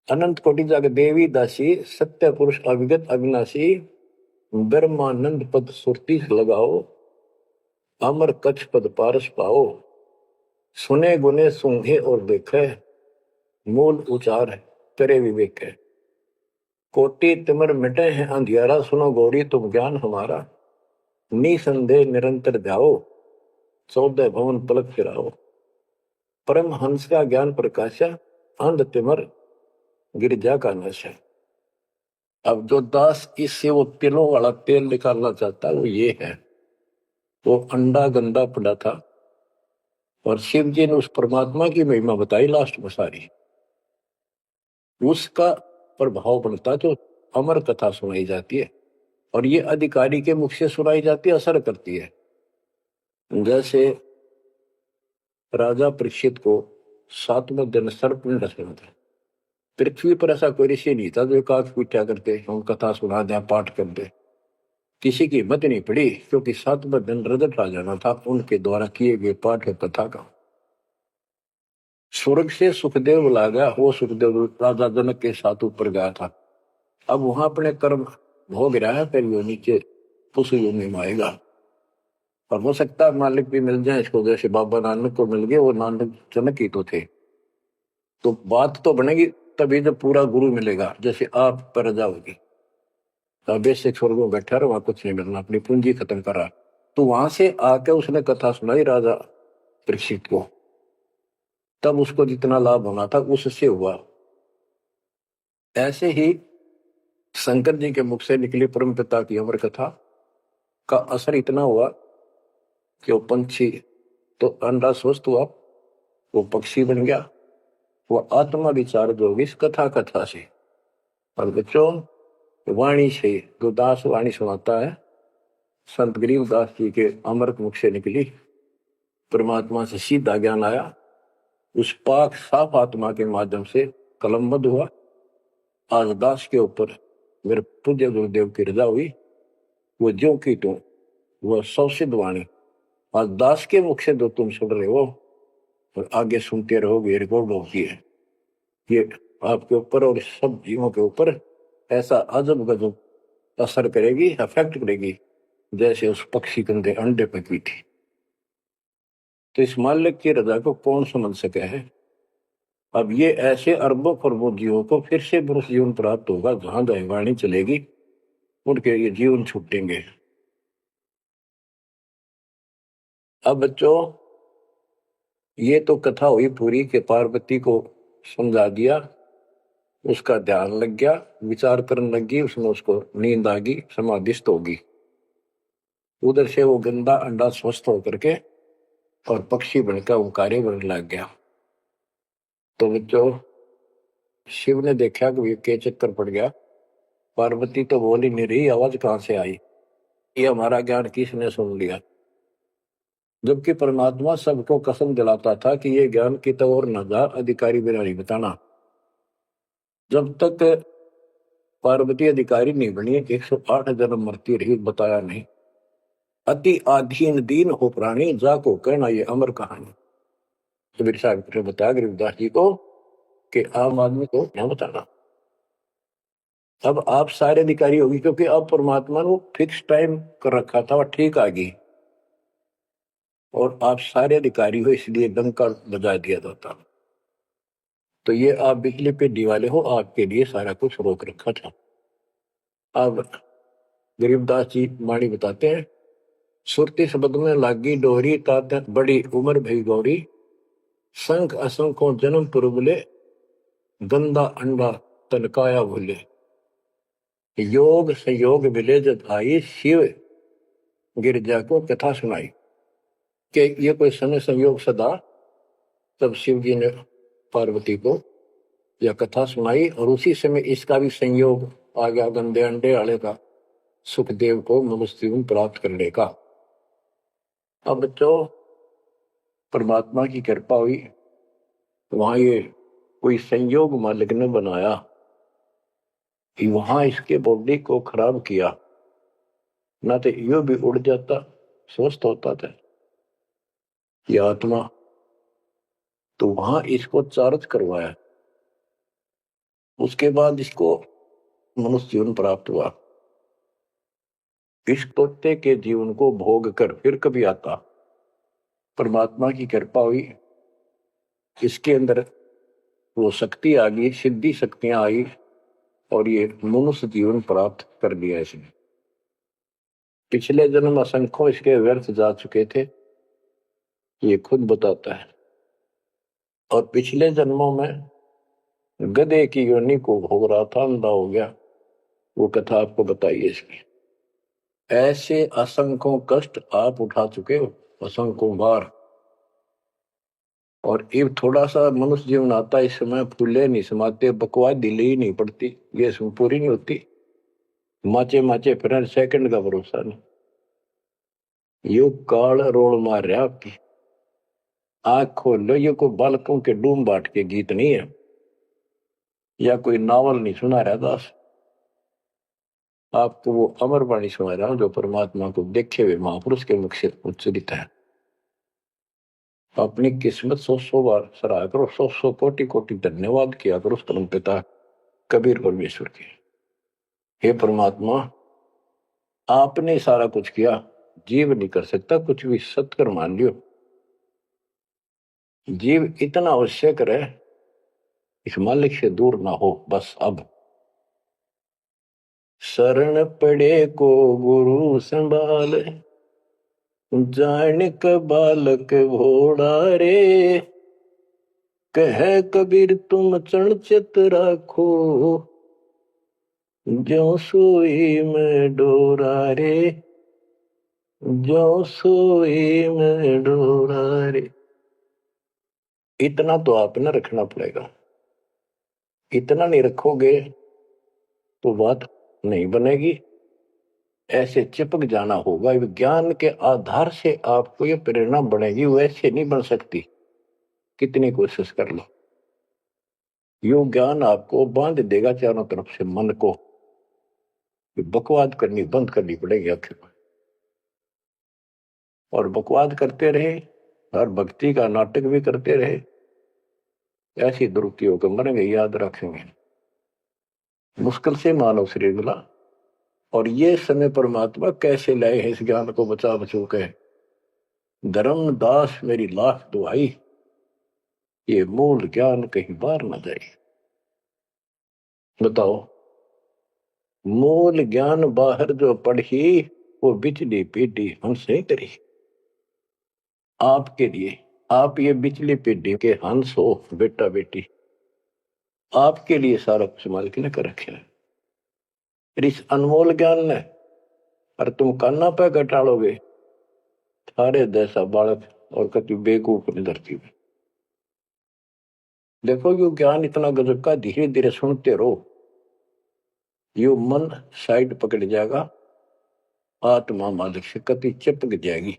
अनंत कोटि जाके देवी दासी, सत्य पुरुष अविगत अविनाशी, ब्रह्मानंद पद सुरती लगाओ, अमर कच्छ पद पारस पाओ, सुने गुने सूंघे और देखे, मूल उचार है तेरे विवेक है। कोटि तिमिर मिटे हैं अंधियारा, सुनो गौरी तुम ज्ञान हमारा। निसंदेह निरंतर ध्याओ, 14 भवन पलक फिराओ। परम हंस का ज्ञान प्रकाशा, अंध तिमिर गिरजा का नशा। अब जो दास इससे वो तिलों वाला तेल निकालना चाहता है वो ये है। वो अंडा गंदा पड़ा था और शिव जी ने उस परमात्मा की महिमा बताई लास्ट में सारी, उसका प्रभाव बनता जो अमर कथा सुनाई जाती है और ये अधिकारी के मुख से सुनाई जाती है, असर करती है। जैसे राजा परीक्षित को 7वें दिन सर्प ने डसा था। पृथ्वी पर ऐसा कोई ऋषि नहीं था जो काज पूछा करते हम कथा सुना दें पाठ कर दे, किसी की हिम्मत नहीं पड़ी, क्योंकि 7वें दिन रजत आ जाना था उनके द्वारा किए गए पाठ कथा का। स्वर्ग से सुखदेव बुला गया, वो सुखदेव राजा जनक के साथ ऊपर गया था। अब वहां अपने कर्म भोग रहा है, फिर वो नीचे पुष्प योनि में आएगा। और हो सकता है मालिक भी मिल जाए इसको, जैसे बाबा नानक को मिल गए, वो नानक जनक ही तो थे। तो बात तो बनेगी तभी जब पूरा गुरु मिलेगा, जैसे आप पर जाओगी बेसिक स्वर्ग में बैठा रहा, वहां कुछ नहीं मिलना, अपनी पूंजी खत्म करा। तो वहां से आके उसने कथा सुनाई राजा परीक्षित को, तब उसको जितना लाभ होना था उससे हुआ। ऐसे ही शंकर जी के मुख से निकली परम पिता की अमर कथा का असर इतना हुआ कि वो पंछी तो अंडा स्वस्थ हुआ, वो पक्षी बन गया, वो आत्मा विचार जो इस कथा से। और बच्चों वाणी से जो दास वाणी सुनाता है, संत गरीबदास जी के अमृत मुख से निकली परमात्मा से सीधा ज्ञान आया, उस पाक साफ आत्मा के माध्यम से कलमबद्ध हुआ। आज दास के ऊपर मेरे पूज्य गुरुदेव की रजा हुई, वो ज्यों की त्यों वह सौसिद्ध वाणी आज दास के मुख से जो तुम सुन रहे हो और आगे सुनते रहोगे, रिकॉर्ड होती है, ये आपके ऊपर और सब जीवों के ऊपर ऐसा अजब गजब असर करेगी, अफेक्ट करेगी, जैसे उस पक्षी कंधे अंडे पे की थी। तो इस मालिक की रजा को कौन समझ सके है। अब ये ऐसे अरबों खरबों जीवों को फिर से पुरुष जीवन प्राप्त होगा, जहां दैवाणी चलेगी उनके ये जीवन छूटेंगे। अब बच्चों ये तो कथा हुई पूरी के पार्वती को समझा दिया, उसका ध्यान लग गया, विचार करने लगी, उसमें उसको नींद आ गई, समाधिस्थ होगी। उधर से वो गंदा अंडा स्वस्थ होकर के और पक्षी बनकर ओंकारे बनने लग गया। तो बच्चों शिव ने देखा कि ये के चक्कर पड़ गया, पार्वती तो बोल ही नहीं रही, आवाज कहां से आई, ये हमारा ज्ञान किसने सुन लिया। जबकि परमात्मा सबको कसम दिलाता था कि ये ज्ञान की तो और न जा, अधिकारी बिना नहीं बताना। जब तक पार्वती अधिकारी नहीं बनी 108 जन्म मरती रही, बताया नहीं। अति आधीन दीन हो प्राणी, जाको कहना ये अमर कहानी। कबीर साहब ने बताया गरीबदास जी को कि आम आदमी को क्या बताना। अब आप सारे अधिकारी होगी, क्योंकि अब परमात्मा ने फिक्स टाइम कर रखा था, वह ठीक आ गई और आप सारे अधिकारी हो, इसलिए डंका बजा दिया जाता। तो ये आप बिजली पे दीवाले हो, आपके लिए सारा कुछ रोक रखा था। अब गरीबदास जी वाणी बताते हैं, सुरती शब्द में लागी डोरी, तात बड़ी उम्र भई गौरी, संख असंखों जन्म पुरबले, गंदा अंडा तनकाया भूले। योग संयोग मिले जब आई, शिव गिरजा को कथा सुनाई। कि ये कोई समय संयोग सदा, तब शिव जी ने पार्वती को यह कथा सुनाई और उसी समय इसका भी संयोग आ गया, गंदे अंडे वाले का, सुखदेव को मनुष्य जीवन प्राप्त करने का। अब बच्चों परमात्मा की कृपा हुई, वहां ये कोई संयोग मालिक ने बनाया कि वहां इसके बॉडी को खराब किया, ना तो यो भी उड़ जाता, स्वस्थ होता था ये आत्मा। तो वहां इसको चार्ज करवाया, उसके बाद इसको मनुष्य जीवन प्राप्त हुआ। इस तोते के जीवन को भोग कर फिर कभी आता, परमात्मा की कृपा हुई, इसके अंदर वो शक्ति आ गई, सिद्धि शक्तियां आई और ये मनुष्य जीवन प्राप्त कर लिया इसने। पिछले जन्म असंख्यों इसके व्यर्थ जा चुके थे, ये खुद बताता है। और पिछले जन्मों में गधे की योनि को भोग रहा था, अंधा हो गया, वो कथा आपको बताइए इसकी। ऐसे असंख्यों कष्ट आप उठा चुके हो, असंख्यों बार। और ये थोड़ा सा मनुष्य जीवन आता है, इस समय फूले नहीं समाते, बकवाद दिली नहीं पड़ती, ये पूरी नहीं होती, माचे माचे फिर सेकंड का भरोसा नहीं। यो काल रोल मार रहा आपकी, आंख खोल लो। ये कोई बालकों के डूम बाट के गीत नहीं है, या कोई नावल नहीं सुना रहा दास, आपको वो अमर वाणी सुना रहा हूं जो परमात्मा को देखे हुए महापुरुष के मुख से उच्चरित है। अपनी किस्मत 100 बार सराहा करो, 100 कोटि कोटि धन्यवाद किया करो उस परम पिता कबीर परमेश्वर के। हे परमात्मा, आपने सारा कुछ किया, जीव नहीं कर सकता कुछ भी, सत्कर मान लियो। जीव इतना आवश्यक रहे, इस मालिक से दूर ना हो बस। अब शरण पड़े को गुरु संभाल, जान क बालक भोड़ा रे, कह कबीर तुम चरण चित राखो, जो सोई में डोरा रे, जो सोई में डोरा रे। इतना तो आपने रखना पड़ेगा, इतना नहीं रखोगे तो बात नहीं बनेगी। ऐसे चिपक जाना होगा, विज्ञान के आधार से आपको ये प्रेरणा बनेगी, वैसे नहीं बन सकती, कितनी कोशिश कर लो। यो ज्ञान आपको बांध देगा चारों तरफ से मन को, बकवाद करनी बंद करनी पड़ेगी आखिर में। और बकवाद करते रहे और भक्ति का नाटक भी करते रहे, ऐसी दुरुक्ति होकर मरेंगे, याद रखेंगे। मुश्किल से मानव शरीर मिला, और ये समय परमात्मा कैसे लाए हैं इस ज्ञान को बचा बचू के। धर्मदास मेरी लाख दुआई, ये मूल ज्ञान कहीं बार न जाए। बताओ, मूल ज्ञान बाहर जो पढ़ी, वो बिचली पीढ़ी हमसे करी। आपके लिए, आप ये बिचली पीढ़ी के हंस हो बेटा बेटी, आपके लिए सारा कुछ मालिक ने कर रखे है। इस अनमोल ज्ञान ने, और तुम कान्ना पे घटाड़ोगे, सारे जैसा बालक और कति बेवकूफ ने धरती में। देखो यो ज्ञान इतना गजब का, धीरे धीरे सुनते रहो, यो मन साइड पकड़ जाएगा, आत्मा मालिक से कति चिपक जाएगी।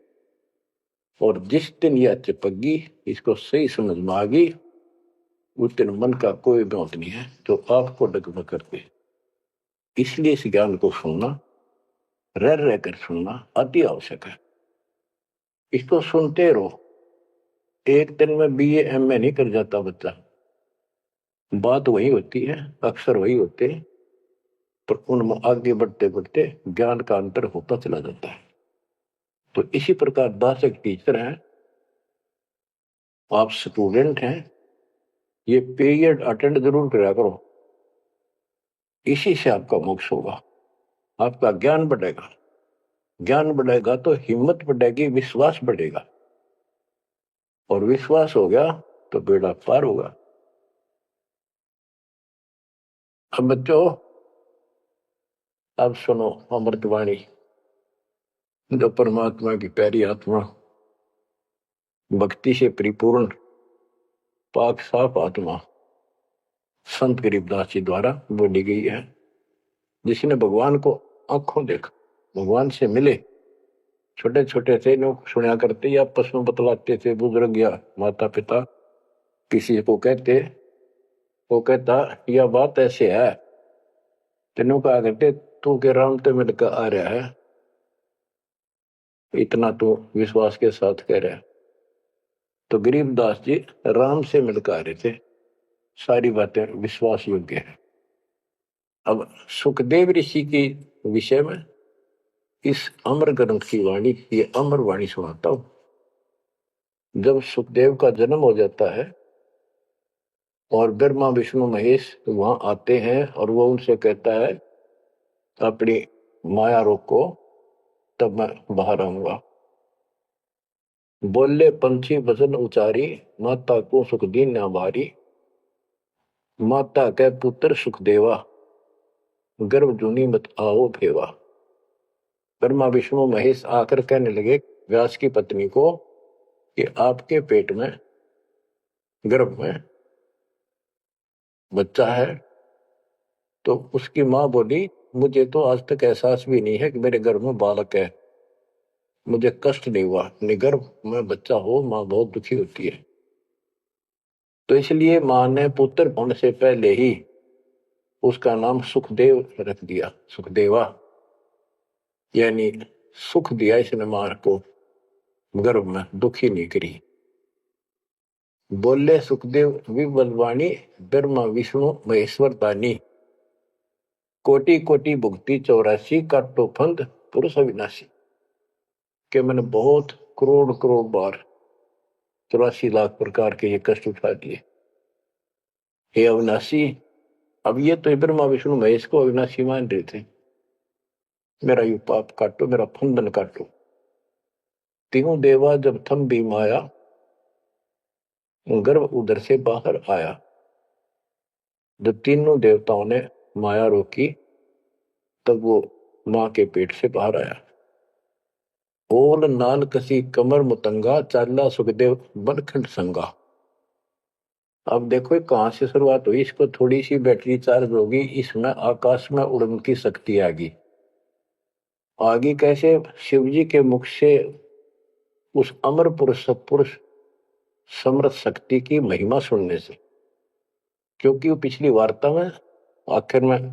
और जिस दिन यह चिपकी, इसको सही समझ में आ गई, उस दिन मन का कोई बात नहीं है तो आपको डगमग करते। इसलिए इस ज्ञान को सुनना, रह रहकर सुनना अति आवश्यक है। इसको सुनते रहो। एक दिन में BA MA नहीं कर जाता बच्चा, बात वही होती है, अक्सर वही होते हैं, पर उनमें आगे बढ़ते बढ़ते ज्ञान का अंतर होता चला जाता है। तो इसी प्रकार दास एक टीचर हैं, आप स्टूडेंट हैं, ये पीरियड अटेंड जरूर करा करो, इसी से आपका मोक्ष होगा, आपका ज्ञान बढ़ेगा। ज्ञान बढ़ेगा तो हिम्मत बढ़ेगी, विश्वास बढ़ेगा, और विश्वास हो गया तो बेड़ा पार होगा। अब बच्चों, अब सुनो अमृतवाणी, जो परमात्मा की प्यारी आत्मा, भक्ति से परिपूर्ण पाक साफ आत्मा संत गरीबदास जी द्वारा बोली गई है। जिसने भगवान को आंखों देखा, भगवान से मिले, छोटे छोटे थे, लोग सुना करते या आपस में बतलाते थे, बुजुर्ग या माता पिता किसी को कहते, वो कहता यह बात ऐसे है, तेनों कहा करते तू के राम तो मिलकर आ रहा है, इतना तो विश्वास के साथ कह रहा है। तो गरीबदास जी राम से मिलकर आ रहे थे, सारी बातें विश्वास योग्य है। अब सुखदेव ऋषि के विषय में इस अमर ग्रंथ की वाणी, ये अमर वाणी सुनाता हूं। जब सुखदेव का जन्म हो जाता है और ब्रह्मा विष्णु महेश वहां आते हैं और वो उनसे कहता है अपनी माया रोको, तब मैं बाहर आऊंगा। बोले पंछी वचन उचारी, माता को सुख दीन न भारी। माता के पुत्र सुख देवा, गर्भ जूनी मत आओ भेवा। ब्रह्मा विष्णु महेश आकर कहने लगे व्यास की पत्नी को कि आपके पेट में, गर्भ में बच्चा है। तो उसकी मां बोली मुझे तो आज तक एहसास भी नहीं है कि मेरे गर्भ में बालक है, मुझे कष्ट नहीं हुआ। गर्भ में बच्चा हो मां बहुत दुखी होती है। तो इसलिए मां ने पुत्र होने से पहले ही उसका नाम सुखदेव रख दिया, सुखदेवा, यानी सुख दिया इसने मां को, गर्भ में दुखी नहीं करी। बोले सुखदेव विबलवाणी, ब्रह्मा विष्णु महेश्वर दानी। कोटि कोटि भुक्ति 84, काटो फंद पुरुष अविनाशी। के मैंने बहुत करोड़ करोड़ बार 84 लाख प्रकार के ये कष्ट उठा दिए। हे अविनाशी, अब ये तो ब्रह्मा विष्णु महेश को अविनाशी मान रहे थे। मेरा यू पाप काटो, मेरा फंदन काटो। तीनों देवा जब थम भी माया, गर्भ उधर से बाहर आया। जब तीनों देवताओं ने माया रोकी तब वो मां के पेट से बाहर आया। ओल नाल कसी कमर मुतंगा, चाला सुखदेव बनखंड संगा। अब देखो कहां से शुरुआत हुई, इसको थोड़ी सी बैटरी चार्ज होगी, इसमें आकाश में उड़ने की शक्ति आगी। आगे कैसे? शिव जी के मुख से उस अमर पुरुष सत्पुरुष समर्थ शक्ति की महिमा सुनने से। क्योंकि वो पिछली वार्ता में आखिर में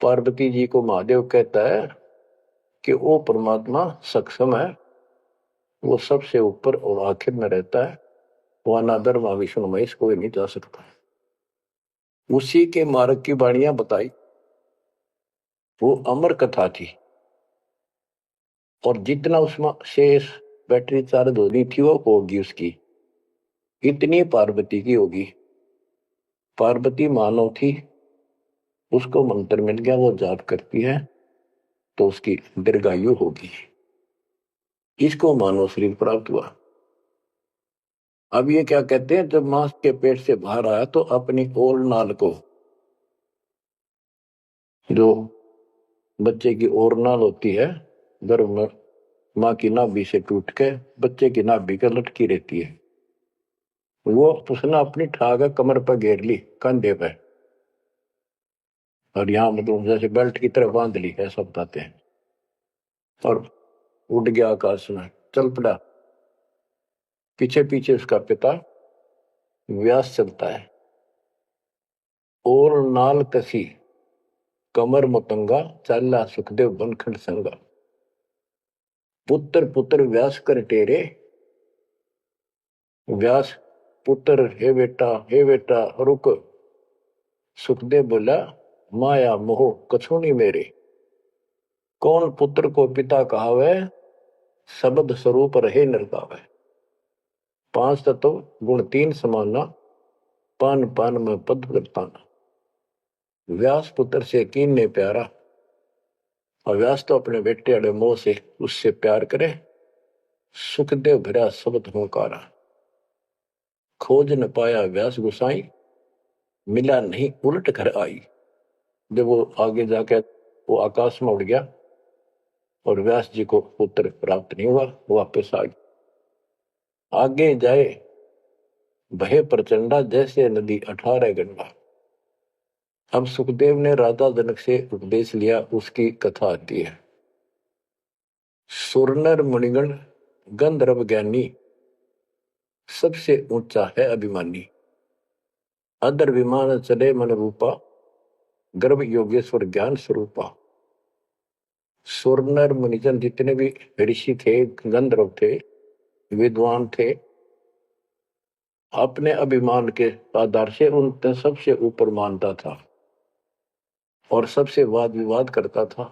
पार्वती जी को महादेव कहता है कि वो परमात्मा सक्षम है, वो सबसे ऊपर और आखिर में रहता है, वह ना ब्रह्मा विष्णु महेश कोई नहीं जा सकता। उसी के मार्ग की वाणियां बताई, वो अमर कथा थी। और जितना उसमें शेष बैटरी चार्ज होनी थी वो होगी उसकी, इतनी पार्वती की होगी। पार्वती मानव थी, उसको मंत्र मिल गया, वो जाप करती है तो उसकी दीर्घायु होगी। इसको मानव शरीर प्राप्त हुआ। अब ये क्या कहते हैं, जब मां के पेट से बाहर आया तो अपनी ओर नाल को, जो बच्चे की ओर नाल होती है गर्भ में, मां की नाभि से टूट के बच्चे की नाभि के लटकी रहती है, वो उसने अपनी ठाक कमर पर घेर ली, कंधे पे, और यहां मतलब जैसे बेल्ट की तरह बांध ली, ऐसा बताते हैं। और उड़ गया आकाश में, चल पड़ा। पीछे पीछे उसका पिता व्यास चलता है। और नाल कसी कमर मुतंगा, चाला सुखदेव बनखंड संगा। पुत्र पुत्र व्यास कर टेरे। व्यास पुत्र, हे बेटा रुक। सुखदेव बोला माया मोह कछुनी मेरे। कौन पुत्र को पिता कहावे, शब्द स्वरूप रहे नरकावे। 5 तत्व गुण 3 समाना, पान पान में पद वर्ताना। व्यास पुत्र से कीन ने प्यारा, और व्यास तो अपने बेटे अड़े मोह से उससे प्यार करे। सुखदेव भरा शब्द होकारा, खोज न पाया व्यास गुसाई। मिला नहीं उलट कर आई। जब वो आगे जाके वो आकाश में उड़ गया और व्यास जी को पुत्र प्राप्त नहीं हुआ, वापस आ गया। आगे जाए भय प्रचंडा, जैसे नदी 18 गंडा। अब सुखदेव ने राजा जनक से उपदेश लिया, उसकी कथा आती है। सुरनर मुनिगण गंधर्व ज्ञानी, सबसे ऊंचा है अभिमानी। अदर विमान चले मन रूपा, गर्भ योगेश्वर ज्ञान स्वरूपा। सुरनर मुनिजन जितने भी ऋषि थे, गंधर्व थे, विद्वान थे, अपने अभिमान के आधार से उन सबसे ऊपर मानता था और सबसे वाद विवाद करता था।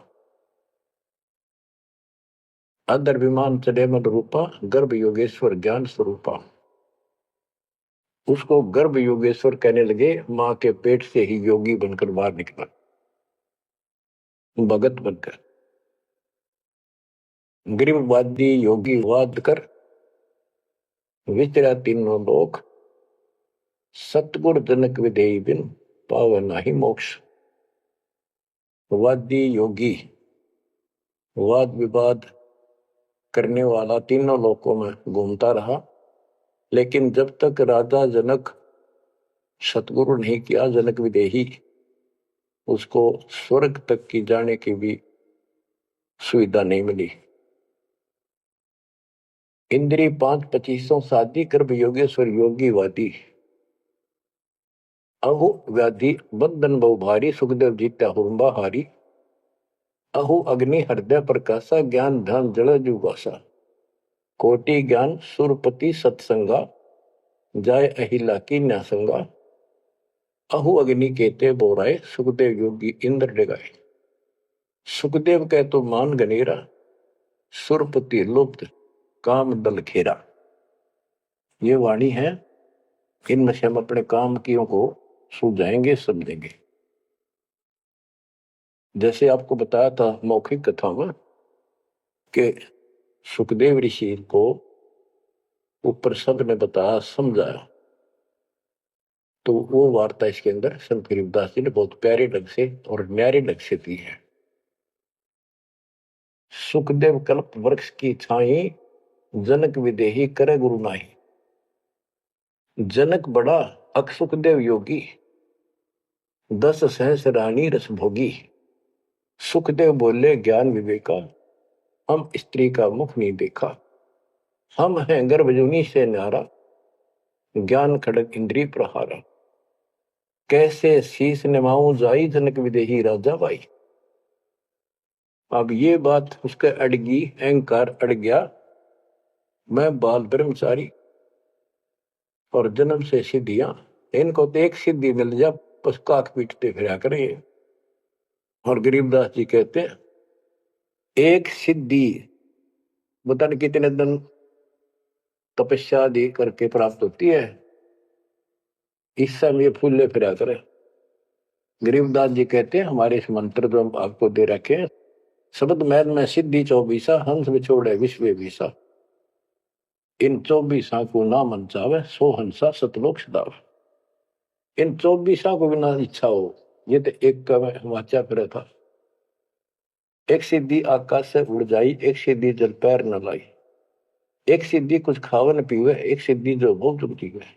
अदर विमान चले मन रूपा, गर्भ योगेश्वर ज्ञान स्वरूपा। उसको गर्भ योगेश्वर कहने लगे, मां के पेट से ही योगी बनकर बाहर निकला, भगत बनकर। गरीबवादी योगी वाद कर विचरा तीनों लोक, सतगुर जनक विदेही बिन पावे नाही मोक्ष। वादी योगी वाद विवाद करने वाला तीनों लोकों में घूमता रहा, लेकिन जब तक राजा जनक सतगुरु नहीं किया, जनक विदेही, उसको स्वर्ग तक की जाने की भी सुविधा नहीं मिली। इंद्री 5-25 शादी गर्भ योगेश्वर योगी वादी, अहु व्याधि बंधन बहु भारी, सुखदेव जीत्या हुरंबा हारी। अहु अग्नि हृदय प्रकाशा, ज्ञान ध्यान जल जुगासा। कोटि ज्ञान सुरपति सत्संगा, जाय अहिला की न्यासंगा। अहु अग्नि केते बोराए, सुखदेव योगी इंद्र डगाए। सुखदेव कह तो मान गनेरा, सुरपति लुप्त काम दल खेरा। ये वाणी है, इनमें से हम अपने काम कियों को सुलझाएंगे, समझेंगे। जैसे आपको बताया था मौखिक कथा में कि सुखदेव ऋषि को ऊपर सब ने बताया, समझाया, तो वो वार्ता इसके अंदर संत गरीबदास जी ने बहुत प्यारे ढंग से और न्यारे ढंग से दी है। सुखदेव कल्प वृक्ष की छाई, जनक विदेही करे गुरु नाही। जनक बड़ा अक सुखदेव योगी, 10 सहस रानी रस भोगी। सुखदेव बोले ज्ञान विवेका, हम स्त्री का मुख नहीं देखा। हम हैं गर्भजूनी से न्यारा, ज्ञान खड़ग इंद्री प्रहारा। कैसे शीस निमाऊं जाई, जनक विदेही राजा बाई। अब ये बात उसके अड़गी, अहंकार अड़ गया, मैं बाल ब्रह्मचारी और जन्म से सिद्धियां, इनको तो एक सिद्धि मिल जा बस काक पीटते फिरा करें। और गरीबदास जी कहते हैं, एक सिद्धि बता नहीं कितने दिन तपस्या आदि करके प्राप्त होती है, इस समय फूले फिरा करे। गरीबदास जी कहते हैं, हमारे इस मंत्र जो हम आपको दे रखे हैं, शब्द मैद में सिद्धि 24, हंस बिछोड़े विश्व विसा। इन 24 को ना मन चावे, 100 हंसा सतलोक सदावे। इन 24 को बिना इच्छा हो, ये तो एक का वाचा फिर था। एक सिद्धि आकाश से उड़ जाई, एक सिद्धि जल पैर न लाई। एक सिद्धि कुछ खावे न पीवे, एक सिद्धि जो बहुत चुकी है।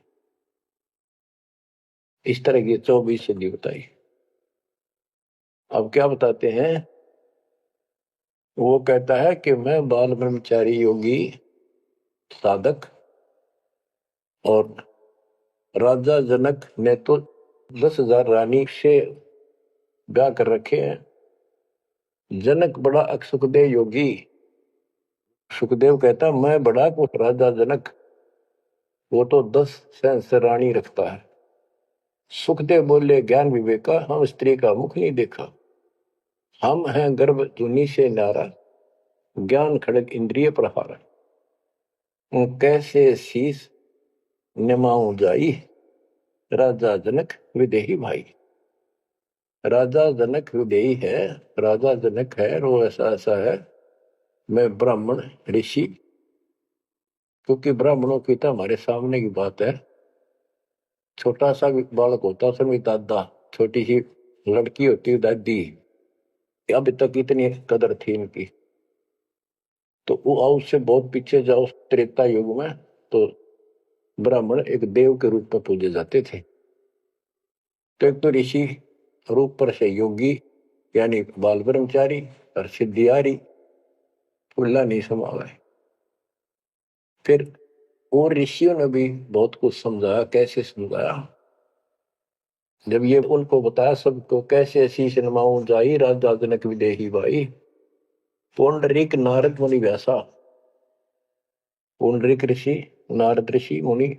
इस तरह की 24 सिद्धि बताई। अब क्या बताते हैं, वो कहता है कि मैं बाल ब्रह्मचारी योगी साधक, और राजा जनक ने तो 10,000 रानी से ब्याह कर रखे हैं। जनक बड़ा अक सुखदेव योगी। सुखदेव कहता मैं बड़ा को राजा जनक, वो तो 10 सहस्र रानी रखता है। सुखदेव बोले ज्ञान विवेका, हम स्त्री का मुख नहीं देखा। हम हैं गर्भ जूनी से नारा, ज्ञान खड़ग इंद्रिय प्रहारा। कैसे शीस निमाऊं जाई, राजा जनक विदेही भाई। राजा जनक विदेही है, राजा जनक है, वो ऐसा ऐसा है, मैं ब्राह्मण ऋषि, क्योंकि ब्राह्मणों की तो हमारे सामने की बात है। छोटा सा बालक होता है, उसमें दादा, छोटी सी लड़की होती है दादी, अभी तक इतनी कदर थी इनकी। तो वो उससे बहुत पीछे जाओ, त्रेता युग में तो ब्राह्मण एक देव के रूप में पूजे जाते थे। तो एक तो ऋषि रूप पर से योगी यानी बाल ब्रह्मचारी, और सिद्धियारी फुल्ला नहीं समावा है। फिर और ऋषियों ने भी बहुत कुछ समझाया। कैसे समझाया, जब ये उनको बताया सबको, कैसे शीश नमाऊं जाई, राजा जनक विदेही भाई। पुंडरीक नारद मुनि व्यासा, पुंडरीक ऋषि, नारद ऋषि मुनि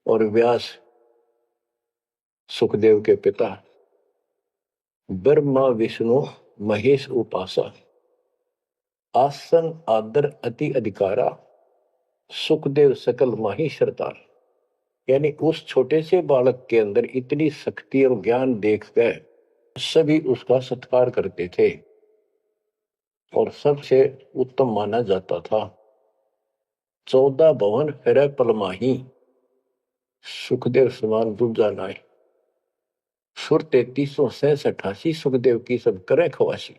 और व्यास सुखदेव के पिता, ब्रह्मा विष्णु महेश उपासा। आसन आदर अति अधिकारा, सुखदेव सकल माही सरदार। यानी उस छोटे से बालक के अंदर इतनी शक्ति और ज्ञान देखकर सभी उसका सत्कार करते थे और सबसे उत्तम माना जाता था। 14 भवन फिरै पलमाही, सुखदेव समान दूजा नाय। सुर 3368 सुखदेव की सब करे खवासी।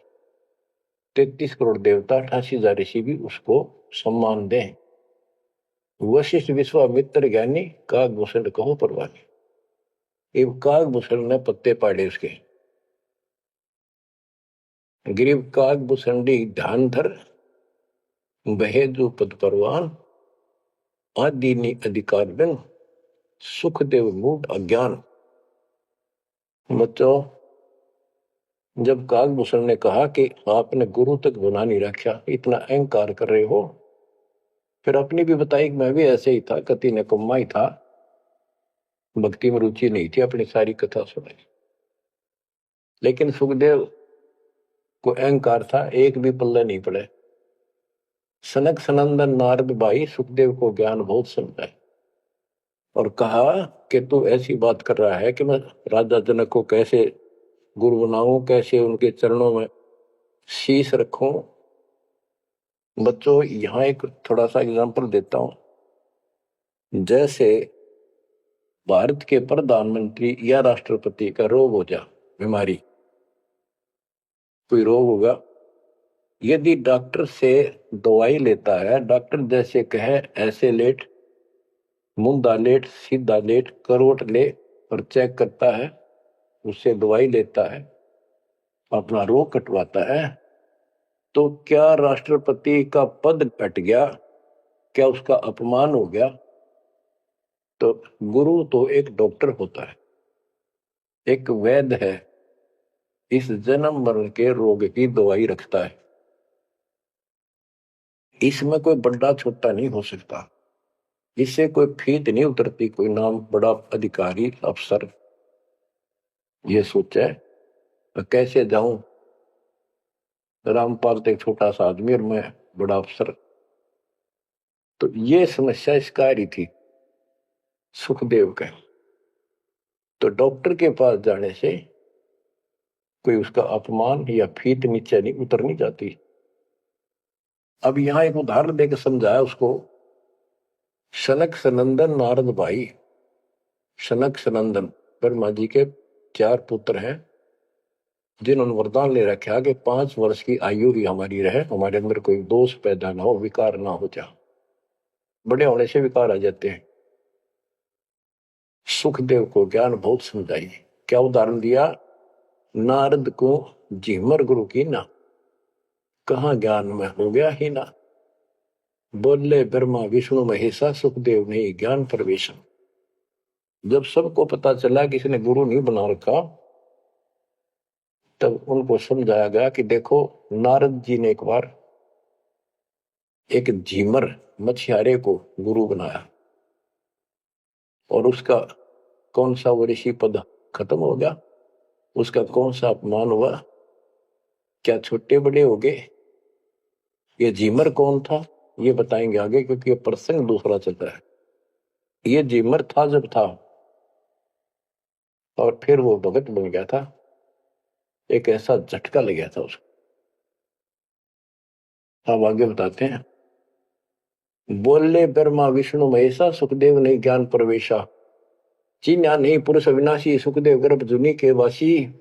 33 करोड़ देवता 88,000 ऋषि भी उसको सम्मान दें। वशिष्ठ विश्वामित्र ज्ञानी कागभूषण कहो परवानी। इब कागभूषण ने पत्ते पाड़े उसके। ग्रीव कागभूषणी ध्यान धर, बहेजु पद परवान। आदि अधिकार बिन, सुखदेव मूड अज्ञान। बच्चों, जब कागभूषण ने कहा कि आपने गुरु तक बना नहीं रखा, इतना अहंकार कर रहे हो, फिर अपनी भी बताई कि मैं भी ऐसे ही था, कति निकम्मा ही था, भक्ति में रुचि नहीं थी, अपनी सारी कथा सुनाई। लेकिन सुखदेव को अहंकार था, एक भी पल्ले नहीं पड़े। सनक सनंदन नारद भाई सुखदेव को ज्ञान बहुत समझाए और कहा कि तू ऐसी बात कर रहा है कि मैं राजा जनक को कैसे गुरु बनाऊं, कैसे उनके चरणों में शीश रखूं। बच्चों, यहां एक थोड़ा सा एग्जांपल देता हूं। जैसे भारत के प्रधानमंत्री या राष्ट्रपति का रोग हो जा, बीमारी, कोई रोग होगा, यदि डॉक्टर से दवाई लेता है, डॉक्टर जैसे कहे ऐसे लेट, मुंदा लेट, सीधा लेट, करवट ले, और चेक करता है, उससे दवाई लेता है, अपना रोग कटवाता है, तो क्या राष्ट्रपति का पद कट गया? क्या उसका अपमान हो गया? तो गुरु तो एक डॉक्टर होता है, एक वैद्य है, इस जन्म मरण के रोग की दवाई रखता है। इसमें कोई बड़ा छोटा नहीं हो सकता, इससे कोई फीत नहीं उतरती, कोई नाम बड़ा अधिकारी अफसर ये सोचे कैसे जाऊं, रामपाल तो एक छोटा सा आदमी और मैं बड़ा अफसर। तो ये समस्या इसका आ रही थी सुखदेव के। तो डॉक्टर के पास जाने से कोई उसका अपमान या फीत नीचे नहीं उतरनी जाती। अब यहां एक उदाहरण देकर समझाया उसको। सनक सनंदन नारद भाई, सनक सनंदन ब्रह्मा जी के 4 पुत्र हैं, जिन्होंने वरदान ले रखा कि 5 वर्ष की आयु ही हमारी रहे, हमारे अंदर कोई दोष पैदा ना हो, विकार ना हो जा। बड़े होने से विकार आ जाते हैं। सुखदेव को ज्ञान बहुत समझाई। क्या उदाहरण दिया? नारद को झिमर गुरु की ना, कहां ज्ञान में हो गया ही ना। बोले ब्रह्मा विष्णु महेशा, सुखदेव ने ज्ञान प्रवेशन। जब सबको पता चला कि इसने गुरु नहीं बना रखा, तब उनको समझाया गया कि देखो, नारद जी ने एक बार एक झीमर मछियारे को गुरु बनाया और उसका कौन सा वो ऋषि पद खत्म हो गया, उसका कौन सा अपमान हुआ, क्या छोटे बड़े हो गए। ये झीमर कौन था ये बताएंगे आगे, क्योंकि ये प्रसंग दूसरा चल रहा है। ये झीमर था जब था, और फिर वो भगत बन गया था, एक ऐसा झटका लग गया था उसको। अब आगे बताते हैं। बोले ब्रह्मा विष्णु महेशा, सुखदेव ने ज्ञान प्रवेशा। चीन्या नहीं पुरुष अविनाशी, सुखदेव गर्भ जुनी के वासी।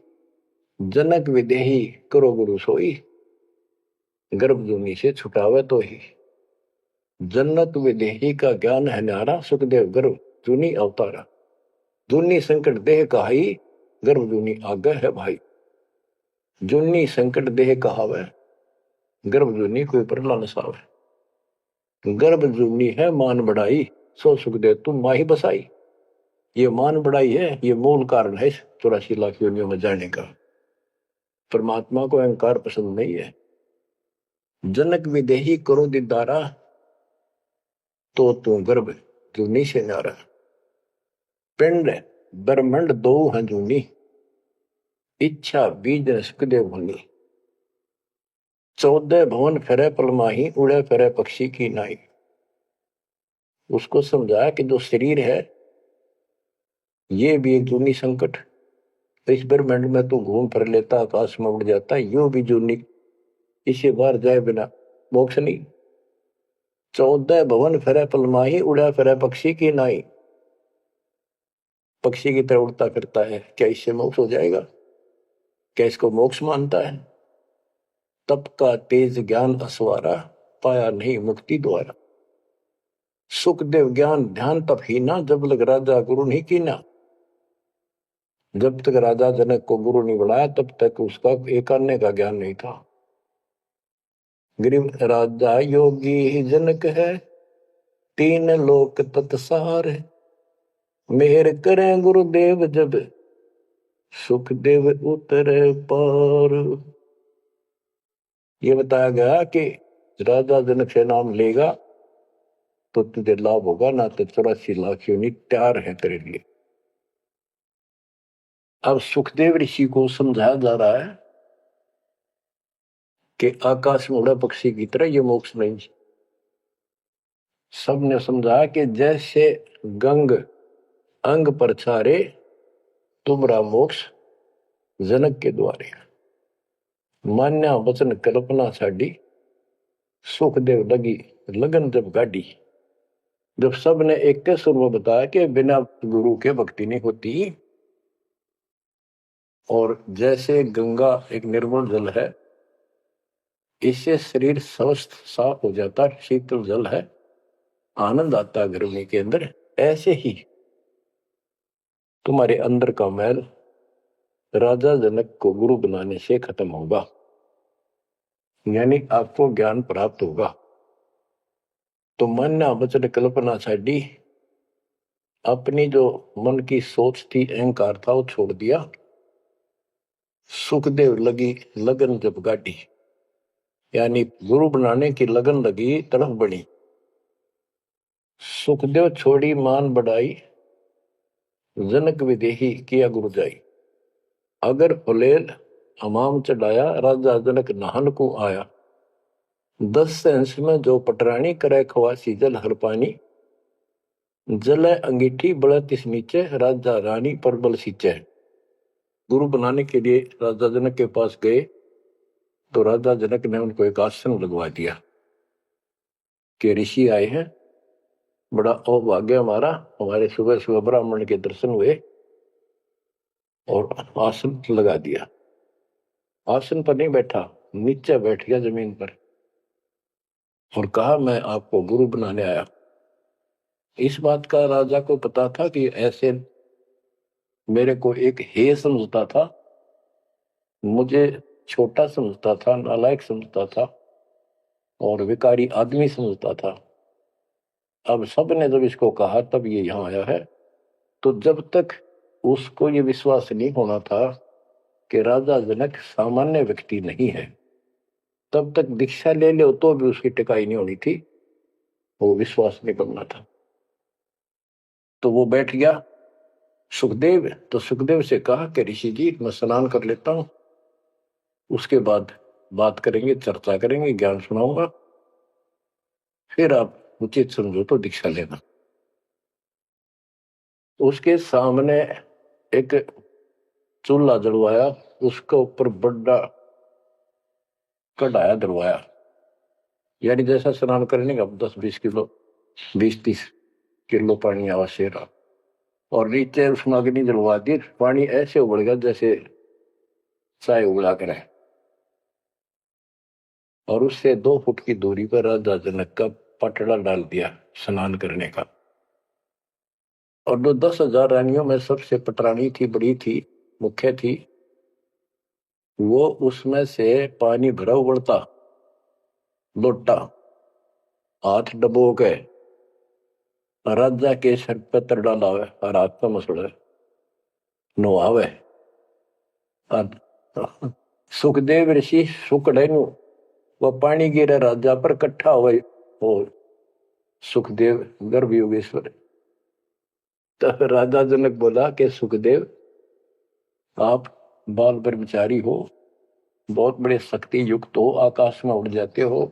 जनक विदेही करो गुरु सोई, गर्भ जुनी से छुटावे तो ही। जनक विदेही का ज्ञान है न्यारा, सुखदेव गर्भ जुनी अवतारा। जुनी संकट देह कहाई, गर्भ जुनी आगे है भाई। जुनी संकट देह कहावे, गर्भ जुनी कोई परला न सावे। गर्भ जुनी है मान बढ़ाई, सो सुखदेव तुम माही बसाई। ये मान बढ़ाई है, ये मूल कारण है 84 लाख योनियों में जाने का। परमात्मा को अहंकार पसंद नहीं है। जनक विदेही करो दीदारा, तो तू गर्भ जूनी से नारा। पिंड ब्रह्मंड दो हैं जूनी, इच्छा बीज सुखदेव भूनी। 14 भवन फिरे पलमाही, उड़े फिरे पक्षी की नाई। उसको समझाया कि जो शरीर है ये भी एक जूनी संकट। इस ब्रह्मांड में तो घूम फिर लेता, आकाश में उड़ जाता, यो भी जूनी, इसे बाहर जाए बिना मोक्ष नहीं। 14 भवन फिरे पलमाही, उड़ा फिरे पक्षी की नाई। पक्षी की तरह उड़ता फिरता है, क्या इससे मोक्ष हो जाएगा? क्या इसको मोक्ष मानता है? तप का तेज ज्ञान असवारा, पाया नहीं मुक्ति द्वारा। सुखदेव ज्ञान ध्यान तप ही ना, जब लग राजा गुरु नहीं कीना। जब तक राजा जनक को गुरु नहीं बनाया तब तक उसका एक अन्य का ज्ञान नहीं था। गरीब राजा योगी जनक है, तीन लोक तत्सार है। मेहर करें गुरुदेव जब, सुखदेव उतरे पार। ये बताया गया कि राजा जनक से नाम लेगा तो तुझे लाभ होगा, ना तो 84 लाख योनि तैयार है तेरे लिए। अब सुखदेव ऋषि को समझाया जा रहा है कि आकाश में उड़ा पक्षी की तरह ये मोक्ष नहीं। सबने समझा कि जैसे गंग अंग पर छारे, तुमरा मोक्ष जनक के द्वारे। मान्या वचन कल्पना साडी, सुखदेव लगी लगन जब गाड़ी। जब सब ने एक के सुर में बताया कि बिना गुरु के भक्ति नहीं होती, और जैसे गंगा एक निर्मल जल है, इससे शरीर स्वस्थ साफ हो जाता, शीतल जल है, आनंद आता गर्मी के अंदर, ऐसे ही तुम्हारे अंदर का मैल राजा जनक को गुरु बनाने से खत्म होगा, यानी आपको ज्ञान प्राप्त होगा। तो मान्या वचन कल्पना छाड़ी, अपनी जो मन की सोच थी, अहंकार था, वो छोड़ दिया। सुखदेव लगी लगन जब गाड़ी, यानी गुरु बनाने की लगन लगी, तड़फ बनी। सुखदेव छोड़ी मान बढ़ाई, जनक विदेही किया गुरु जाई। अगर फुलेल हमाम चढ़ाया, राजा जनक नाहन को आया। 10 अंश में जो पटरानी करे खवासी जल हर पानी। जल अंगीठी बड़ा तिस नीचे, राजा रानी पर बल सींचे। गुरु बनाने के लिए राजा जनक के पास गए तो राजा जनक ने उनको एक आसन लगवा दिया कि ऋषि आए हैं, बड़ा अभाग्य हमारा, हमारे सुबह सुबह ब्राह्मण के दर्शन हुए, और आसन लगा दिया। आसन पर नहीं बैठा, नीचे बैठ गया जमीन पर, और कहा मैं आपको गुरु बनाने आया। इस बात का राजा को पता था कि ऐसे मेरे को एक हे समझता था, मुझे छोटा समझता था, नालायक समझता था, और विकारी आदमी समझता था। अब सब ने जब इसको कहा तब ये यहां आया है। तो जब तक उसको ये विश्वास नहीं होना था कि राजा जनक सामान्य व्यक्ति नहीं है, तब तक दीक्षा ले लो तो भी उसकी टिकाई नहीं होनी थी, वो विश्वास नहीं करना था। तो वो बैठ गया सुखदेव। तो सुखदेव से कहा कि ऋषि जी मैं स्नान कर लेता हूं, उसके बाद बात करेंगे, चर्चा करेंगे, ज्ञान सुनाऊंगा, फिर आप उचित समझो तो दीक्षा लेना। उसके सामने एक चूल्हा जलवाया, उसके ऊपर बड़ा कढ़ाया डलवाया, यानी जैसा स्नान करने का 10-20 किलो 20-30 किलो पानी आवश्यक रहा, और नीचे उसमें अग्नि जलवा दी। पानी ऐसे उबल गया जैसे चाय उबला कर है, और उससे 2 फुट की दूरी पर राजा जनक का पटड़ा डाल दिया स्नान करने का। और जो 10,000 रानियों में सबसे पटरानी थी, बड़ी थी, मुख्य थी, वो उसमें से पानी भरा उबलता लोटा हाथ डबो के राजा के सर पे तर डालावे और हाथ पे मसड़े नोआवे। सुखदेव ऋषि सुकड़े नु वह पानी गिरे राजा पर कट्ठा हुए, और सुखदेव गर्भ योगेश्वर। तो राजा जनक बोला कि सुखदेव आप बाल ब्रह्मचारी हो, बहुत बड़े शक्ति युक्त हो, आकाश में उड़ जाते हो,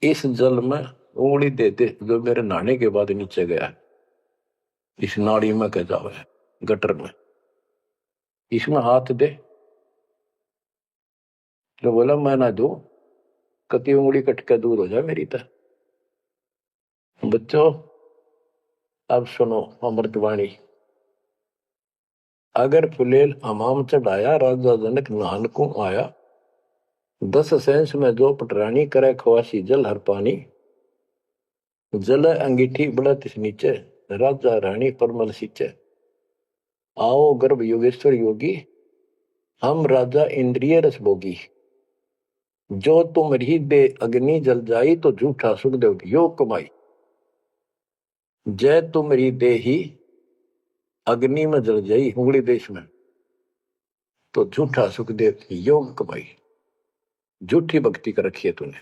इस जल में उंगली देते जो मेरे नहाने के बाद नीचे गया, इस नाड़ी में कह जावे गटर में, इसमें हाथ दे। तो बोला मैं ना दू, कति उंगली कट के दूर हो जाए मेरी तरह। बच्चों अब सुनो अमृतवाणी। अगर फुलेल हमाम चढ़ाया, राजा जनक नहान को आया, 10 सेंस में जो पटरानी करे खवासी जल हर पानी, जल अंगीठी बढ़त नीचे, राजा रानी परमल सींचे। आओ गर्भ योगेश्वर योगी, हम राजा इंद्रिय रस भोगी, जो तुम रही दे अग्नि जल जाई, तो झूठा सुखदेव योग कमाई। जय तुम री दे ही अग्नि में जल जाई, उंगली देश में, तो झूठा सुखदेव योग कमाई। झूठी भक्ति कर रखी है तूने।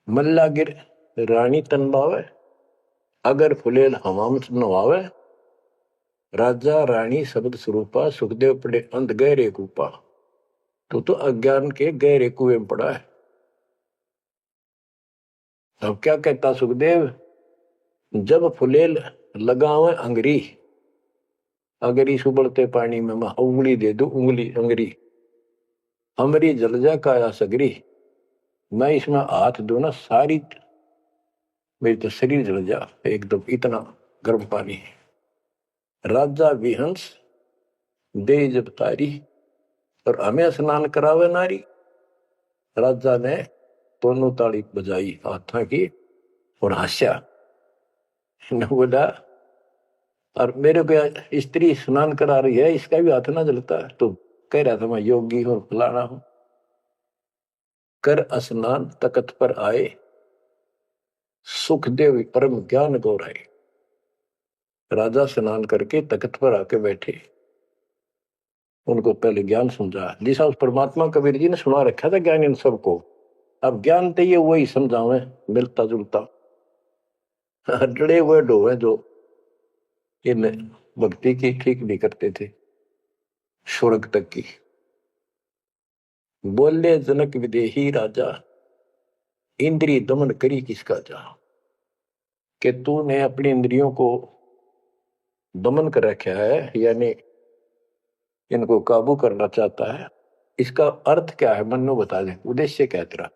मल्ला गिर रानी तन बावे, अगर फुलेल हमाम नवावे, राजा रानी शब्द स्वरूपा, सुखदेव पड़े अंध गहरे कूपा। तो अज्ञान के गहरे कुएं में पड़ा है। अब क्या कहता सुखदेव, जब फुलेल लगावे अंगरी, अगरी सुबड़ते पानी में मैं उंगली दे दू, उंगली अंगरी हमरी जल जा काया सगरी, मैं इसमें हाथ दू ना, सारी मेरी तो शरीर जल जा एकदम, इतना गर्म पानी है। राजा विहंस दे जब तारी, और हमें स्नान करावे नारी। राजा ने दोनों ताली बजाई हाथों की और हंसा, बोला और मेरे को स्त्री स्नान करा रही है, इसका भी हाथ ना जलता। तो कह रहा था मैं योगी हूं, फलाना हूं। कर स्नान तकत पर आए, सुखदेव परम ज्ञान गौराए। राजा स्नान करके तकत पर आके बैठे, उनको पहले ज्ञान समझा, जिसा उस परमात्मा कबीर जी ने सुना रखा था ज्ञान इन सबको। अब ज्ञान तो ये वही समझावे, मिलता जुलता डड़े हुए डोवे जो इन भक्ति की ठीक नहीं करते थे स्वर्ग तक की। बोले जनक विदेही राजा, इंद्रिय दमन करी किसका जा, कि तूने अपनी इंद्रियों को दमन कर रखा है, यानी इनको काबू करना चाहता है। इसका अर्थ क्या है, मन्नो बता दे, उद्देश्य क्या तेरा।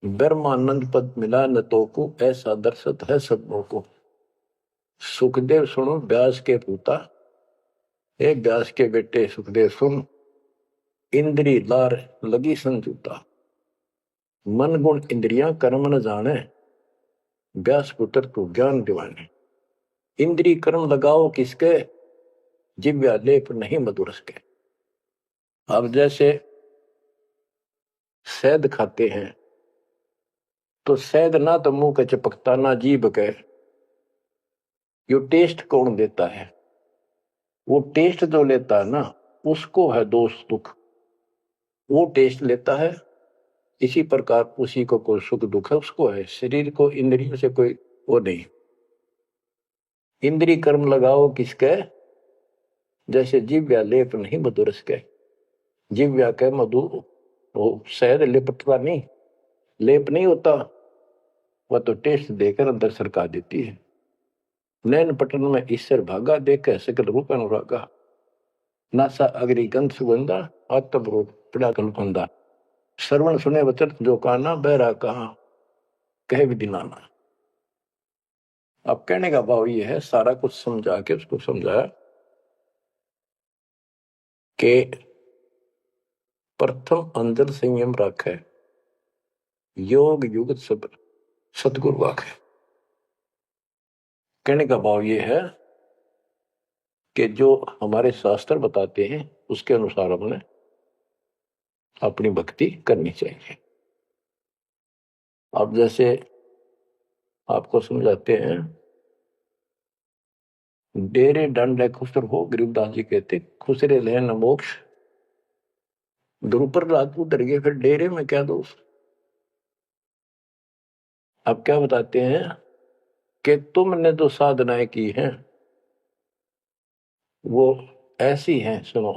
ब्रह्मानंद पद मिला न तो को, ऐसा दर्शत है सबों को। सुखदेव सुनो व्यास के पूता, एक व्यास के बेटे सुखदेव सुन, इंद्री लार लगी संजूता, मन गुण इंद्रियां कर्म न जाने, व्यास पुत्र तू ज्ञान दिवाने। इंद्री कर्म लगाओ किसके, जिव्या लेप नहीं मधुरस के। अब जैसे शहद खाते हैं, तो शहद ना तो मुंह के चिपकता ना जीभ के, यो टेस्ट कौन देता है, वो टेस्ट जो लेता है ना, उसको है दोष दुख, वो टेस्ट लेता है। इसी प्रकार उसी को कोई सुख दुख है, उसको है। शरीर को इंद्रियों से कोई वो नहीं। इंद्री कर्म लगाओ किसके, जैसे जिव्या लेप नहीं मधुरस के। जिव्या के मधु वो शहद लिपटता नहीं, लेप नहीं होता, वह तो टेस्ट देकर अंदर सरका देती है। नैन पटन में ईश्वर भागा, देखे सकल रूप अनुरागा, नासा अग्नि गंध सुगंधा, आत्म रूप पड़ा कल्पंदा। श्रवण सुने वचन जो काना, बहरा कहा कहे विधि नाना। अब कहने का भाव ये है, सारा कुछ समझा के उसको समझाया कि प्रथम अंदर संयम रखे, योग युगत सब्र सतगुरु वाखे। कहने का भाव ये है कि जो हमारे शास्त्र बताते हैं उसके अनुसार हमने अपनी भक्ति करनी चाहिए। अब जैसे आपको समझाते हैं, डेरे दंड खुसर हो, गरीबदास जी कहते खुसरे ले न मोक्ष। ध्रुव रात उतर गए, फिर डेरे में क्या दोष। अब क्या बताते हैं कि तुमने जो साधनाएं की हैं वो ऐसी हैं, सुनो,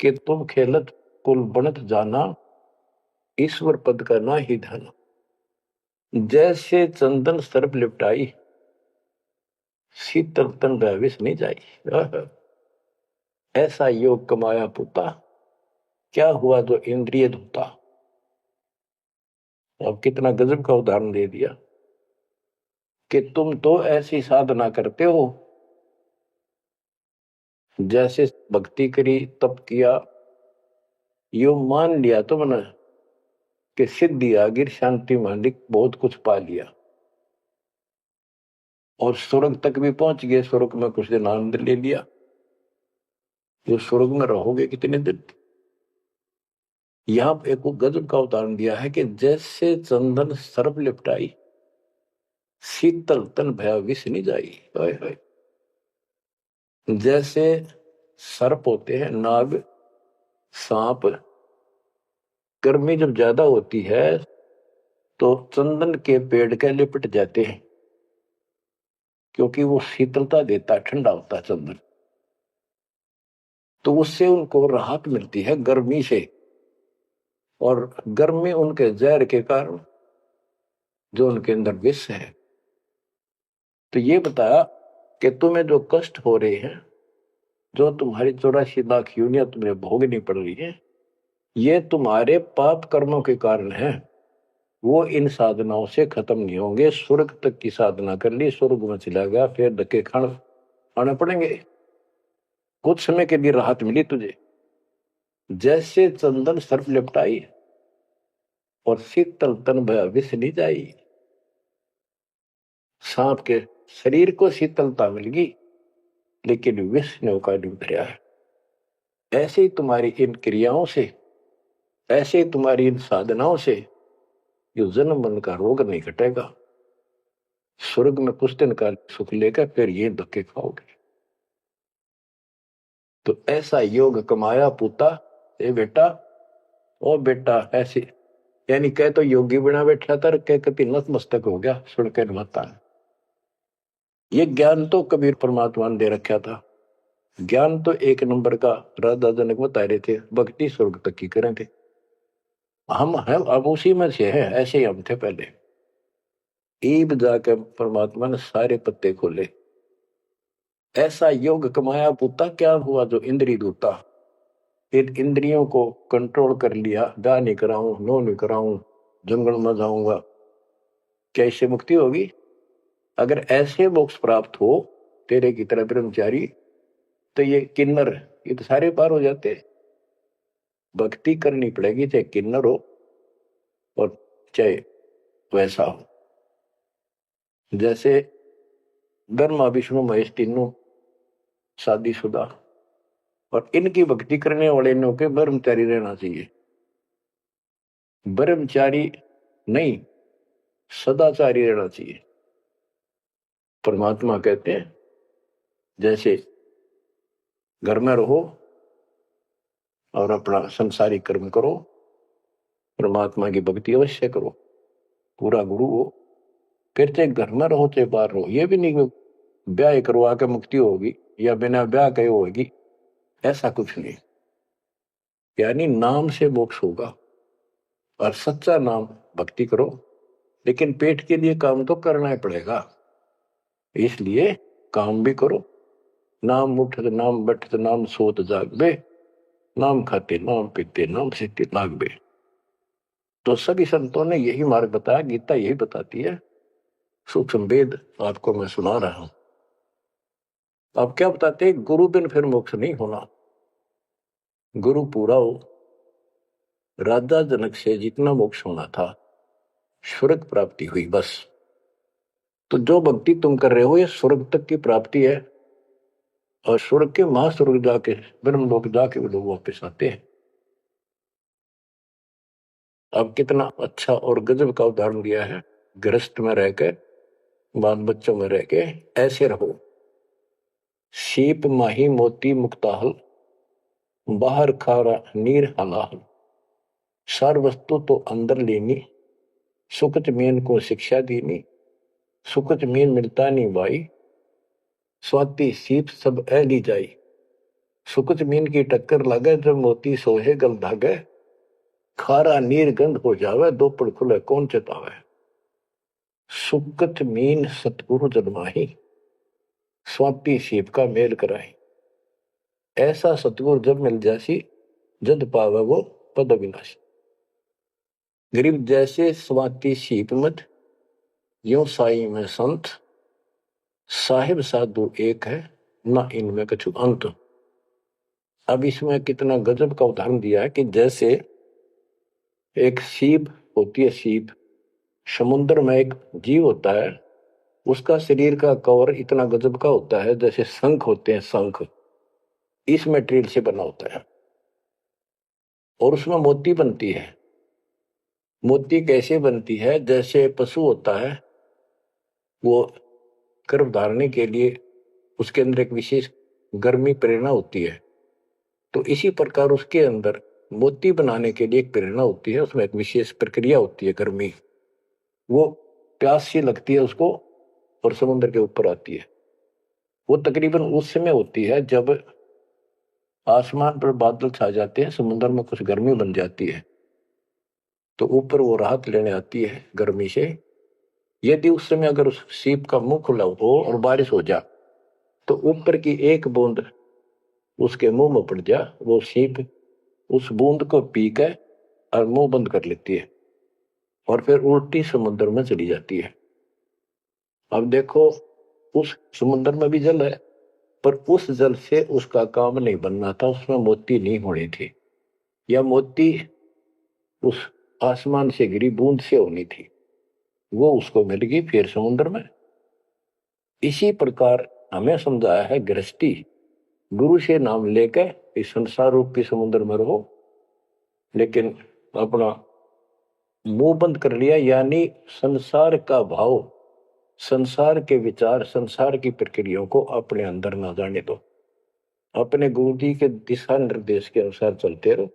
कि तुम खेलत कुल बनत जाना, ईश्वर पद का ना ही धन। जैसे चंदन सर्प लिपटाई, शीतल तन विष नहीं जाई। ऐसा योग कमाया पुता, क्या हुआ जो इंद्रिय धोता। अब कितना गजब का उदाहरण दे दिया कि तुम तो ऐसी साधना करते हो, जैसे भक्ति करी, तप किया, यो मान लिया तुमने कि सिद्धि आ गई, शांति मालिक बहुत कुछ पा लिया, और स्वर्ग तक भी पहुंच गए, स्वर्ग में कुछ दिन आनंद ले लिया। जो स्वर्ग में रहोगे कितने दिन। यहां एक गजब का उदाहरण दिया है कि जैसे चंदन सर्प लिपटाई, शीतल तन भया विष नहीं जाई। हाय हाय। जैसे सर्प होते हैं, नाग, सांप, गर्मी जब ज्यादा होती है तो चंदन के पेड़ के लिपट जाते हैं, क्योंकि वो शीतलता देता है, ठंडा होता है चंदन, तो उससे उनको राहत मिलती है गर्मी से। और गर्मी उनके जहर के कारण जो उनके अंदर विष है। तो ये बताया कि तुम्हें जो कष्ट हो रहे हैं, जो तुम्हारी 84 लाख यूनिया तुम्हें भोगनी पड़ रही है, ये तुम्हारे पाप कर्मों के कारण है। वो इन साधनाओं से खत्म नहीं होंगे। स्वर्ग तक की साधना कर ली, स्वर्ग में चला गया, फिर धक्के खाने पड़ेंगे। कुछ समय के लिए राहत मिली तुझे, जैसे चंदन सर्प लिपटाई और शीतल तन भया विष नहीं जाई। सांप के शरीर को शीतलता मिल गई, लेकिन विष ने उका नहीं उतरा है। ऐसे ही तुम्हारी इन क्रियाओं से, ऐसे ही तुम्हारी इन साधनाओं से जो जन्म मन का रोग नहीं घटेगा। स्वर्ग में कुछ दिन का सुख लेकर फिर ये धक्के खाओगे। तो ऐसा योग कमाया पूता, ए बेटा, ओ बेटा, ऐसे यानी कह तो योगी बना बैठा था, कह कति नतमस्तक हो गया सुनकर माता। ये ज्ञान तो कबीर परमात्मा ने दे रखा था। ज्ञान तो एक नंबर का राधा जनक बता रहे थे, भक्ति स्वर्ग तक की करें थे। हम हैं, अब उसी में से हैं, ऐसे ही हम थे पहले। ईब जाकर परमात्मा ने सारे पत्ते खोले। ऐसा योग कमाया पुता, क्या हुआ जो इंद्री दूता। इन इंद्रियों को कंट्रोल कर लिया, जा नहीं कराऊं, नो नहीं कराऊं, जंगल में जाऊंगा, क्या इससे मुक्ति होगी। अगर ऐसे मोक्ष प्राप्त हो तेरे की तरह ब्रह्मचारी, तो ये किन्नर, ये तो सारे पार हो जाते। भक्ति करनी पड़ेगी, चाहे किन्नर हो और चाहे वैसा हो। जैसे ब्रह्मा विष्णु महेश तीनों शादीशुदा, और इनकी भक्ति करने वाले इनों के ब्रह्मचारी रहना चाहिए। ब्रह्मचारी नहीं, सदाचारी रहना चाहिए। परमात्मा कहते हैं जैसे घर में रहो और अपना संसारिक कर्म करो, परमात्मा की भक्ति अवश्य करो, पूरा गुरु हो। फिर चाहे घर में रहो चाहे बाहर रहो। ये भी नहीं ब्याह करवा के मुक्ति होगी या बिना ब्याह के होगी, ऐसा कुछ नहीं। यानी नाम से मोक्ष होगा, और सच्चा नाम भक्ति करो, लेकिन पेट के लिए काम तो करना ही पड़ेगा। इसलिए काम भी करो। नाम उठत नाम बैठत नाम सोत जागबे, नाम खाते नाम पीते नाम सीते लागबे। तो सभी संतों ने यही मार्ग बताया, गीता यही बताती है। सूक्ष्म वेद आपको मैं सुना रहा हूं। आप क्या बताते हैं, गुरु बिन फिर मोक्ष नहीं होना। गुरु पूरा हो, राजा जनक से जितना मोक्ष होना था, स्वर्ग प्राप्ति हुई बस। तो जो भक्ति तुम कर रहे हो ये स्वर्ग तक की प्राप्ति है, और स्वर्ग के महास्वर्ग जाके ब्रह्मलोक जाके वो लोग वापस आते हैं। अब कितना अच्छा और गजब का उदाहरण दिया है। गृहस्थ में रहकर, बाल बच्चों में रह के ऐसे रहो। सीप माही मोती मुक्ताहल, बाहर खारा नीर हलाहल। सार वस्तु तो अंदर लेनी, सुख मीन को शिक्षा दीनी। सुख मीन मिलता नहीं भाई, स्वाति सीप सब ऐली जाई। सुख मीन की टक्कर लगे जब मोती सोहे गल धागे। खारा नीर गंध हो जावे, दो पड़ खुले कौन चेतावे। सुकत मीन सतगुरु जन्माही, स्वाति सीप का मेल कराई। ऐसा सतगुरु जब मिल जासी, जद पावे वो पद अविनाशी। गरीब जैसे स्वाति सीप मत, यो साई में संत, साहिब साधु एक है, ना इनमें कछु अंत। अब इसमें कितना गजब का उदाहरण दिया है कि जैसे एक सीप होती है, सीप समुद्र में एक जीव होता है, उसका शरीर का कवर इतना गजब का होता है जैसे शंख होते हैं, शंख इस मटेरियल से बना होता है, और उसमें मोती बनती है। मोती कैसे बनती है? जैसे पशु होता है, वो गर्भ धारने के लिए उसके अंदर एक विशेष गर्मी प्रेरणा होती है, तो इसी प्रकार उसके अंदर मोती बनाने के लिए एक प्रेरणा होती है, उसमें एक विशेष प्रक्रिया होती है, गर्मी, वो प्यास सी लगती है उसको और समुद्र के ऊपर आती है। वो तकरीबन उस समय होती है जब आसमान पर बादल छा जाते हैं, समुद्र में कुछ गर्मी बन जाती है, तो ऊपर वो राहत लेने आती है गर्मी से। यदि उस समय अगर उस सीप का मुंह खुला हो और बारिश हो जा, तो ऊपर की एक बूंद उसके मुंह में पड़ जा, वो सीप उस बूंद को पी के और मुंह बंद कर लेती है और फिर उल्टी समुद्र में चली जाती है। अब देखो, उस समुद्र में भी जल है, पर उस जल से उसका काम नहीं बनना था, उसमें मोती नहीं होने थे, या मोती उस आसमान से गिरी बूंद से होनी थी, वो उसको मिल गई फिर समुद्र में। इसी प्रकार हमें समझाया है गृहस्थी, गुरु से नाम लेकर इस संसार रूप के समुद्र में रहो, लेकिन अपना मुंह बंद कर लिया, यानी संसार का भाव, संसार के विचार, संसार की प्रक्रियाओं को अपने अंदर ना जाने दो, अपने गुरु जी के दिशा निर्देश के अनुसार चलते रहो।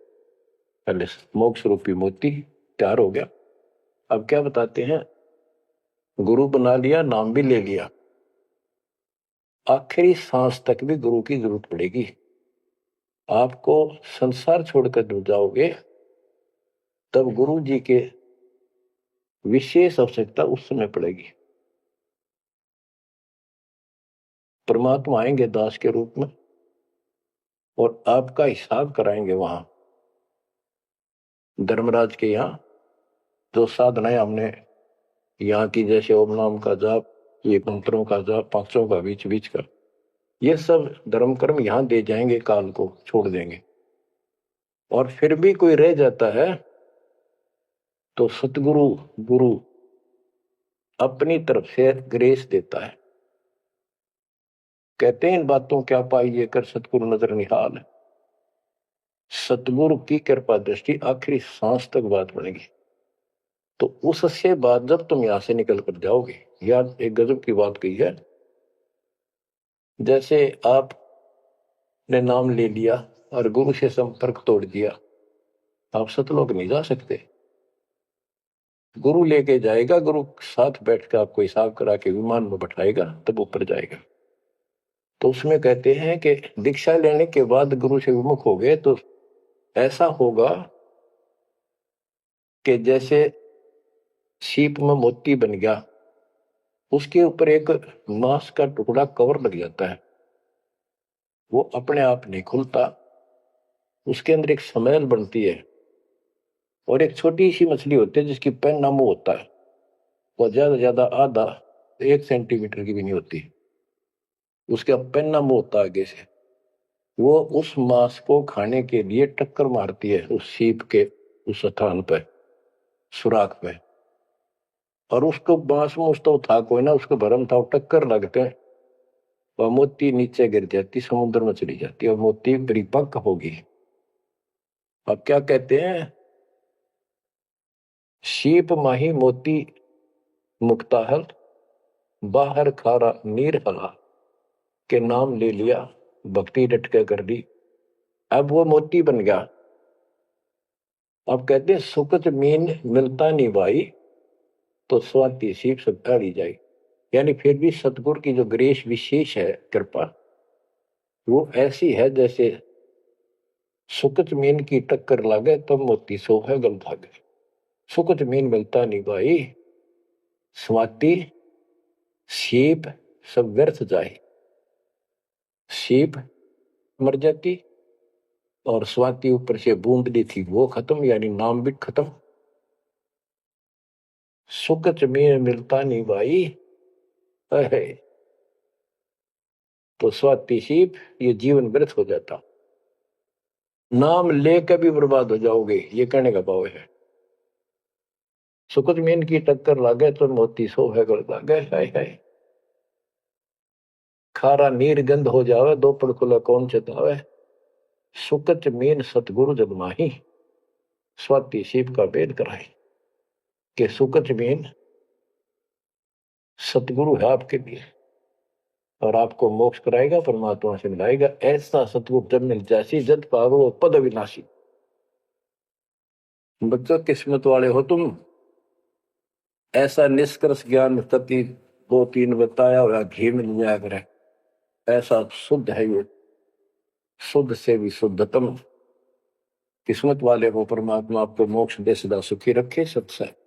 पहले मोक्ष रूपी मोती तैयार हो गया। अब क्या बताते हैं, गुरु बना लिया, नाम भी ले लिया, आखिरी सांस तक भी गुरु की जरूरत पड़ेगी। आपको संसार छोड़कर जब जाओगे, तब गुरु जी के विशेष आवश्यकता उस समय पड़ेगी। परमात्मा आएंगे दास के रूप में और आपका हिसाब कराएंगे वहां धर्मराज के यहाँ। जो साधनाएं हमने यहाँ की, जैसे ओम नाम का जाप, ये मंत्रों का जाप, पांचों का बीच बीच का, ये सब धर्म कर्म यहाँ दे जाएंगे, काल को छोड़ देंगे। और फिर भी कोई रह जाता है तो सतगुरु गुरु अपनी तरफ से ग्रेस देता है। कहते हैं इन बातों क्या पाइए कर सतगुरु नजर निहाल। सतगुरु की कृपा दृष्टि आखिरी सांस तक बात बनेगी। तो उससे बाद जब तुम यहां से निकल कर जाओगे, यार एक गजब की बात कही है, जैसे आपने नाम ले लिया और गुरु से संपर्क तोड़ दिया, आप सतलोक नहीं जा सकते। गुरु लेके जाएगा, गुरु साथ बैठ कर आपको हिसाब करा के विमान में बैठाएगा, तब ऊपर जाएगा। तो उसमें कहते हैं कि दीक्षा लेने के बाद गुरु से विमुख हो गए तो ऐसा होगा कि जैसे सीप में मोती बन गया, उसके ऊपर एक मांस का टुकड़ा कवर लग जाता है, वो अपने आप नहीं खुलता, उसके अंदर एक स्मेल बनती है। और एक छोटी सी मछली होती है जिसकी पैन मुंह होता है, वो ज्यादा ज्यादा आधा 1 सेंटीमीटर की भी नहीं होती, उसका पैन मुंह होता है आगे से, वो उस मांस को खाने के लिए टक्कर मारती है उस सीप के उस स्थान पर, सुराख पे, और उसको बांस में उसको था कोई ना, उसको भरम था, टक्कर लगते हैं, वह मोती नीचे गिर जाती, समुद्र में चली जाती और मोती परिपक्व होगी। अब क्या कहते हैं, सीप माही मोती मुक्ताहल, बाहर खारा नीर हला, के नाम ले लिया, भक्ति डट के कर दी, अब वो मोती बन गया। अब कहते हैं सुकच मीन मिलता नहीं भाई, तो स्वाति सीप सब ढाली जाए। यानी फिर भी सतगुरु की जो ग्रेस विशेष है, कृपा, वो ऐसी है जैसे सुकच मीन की टक्कर लागे तब मोती सो है गल भागे। सुकच मीन मिलता नहीं भाई, स्वाति सीप सब व्यर्थ जाए। सीप मर जाती और स्वाति ऊपर से बूंदली थी वो खत्म, यानी नाम भी खत्म। सुकच में मिलता नहीं भाई। अरे तो स्वाति सीप ये जीवन व्यर्थ हो जाता, नाम लेकर भी बर्बाद हो जाओगे, ये कहने का भाव है। सुकच मीन की टक्कर लागे तो मोती सो है गल लागे, हाय हाय। खारा नीर गंध हो जावे दो पड़कुला कौन चतावे, सुकच मीन सतगुरु जब माही, स्वाति सीप का भेद कराई। कि सुकच मीन सतगुरु है आपके लिए और आपको मोक्ष कराएगा, परमात्मा से मिलाएगा। ऐसा सतगुरु जब मिल जासी जद पावो पद अविनाशी। बच्चों किस्मत वाले हो तुम। ऐसा निष्कर्ष ज्ञान तति 2-3 बताया हुआ घी मिल जाया करे, ऐसा शुद्ध है ये, शुद्ध से भी शुद्धतम। किस्मत वाले हो, परमात्मा आपको मोक्ष दे सदा सुखी रखे। सत्संग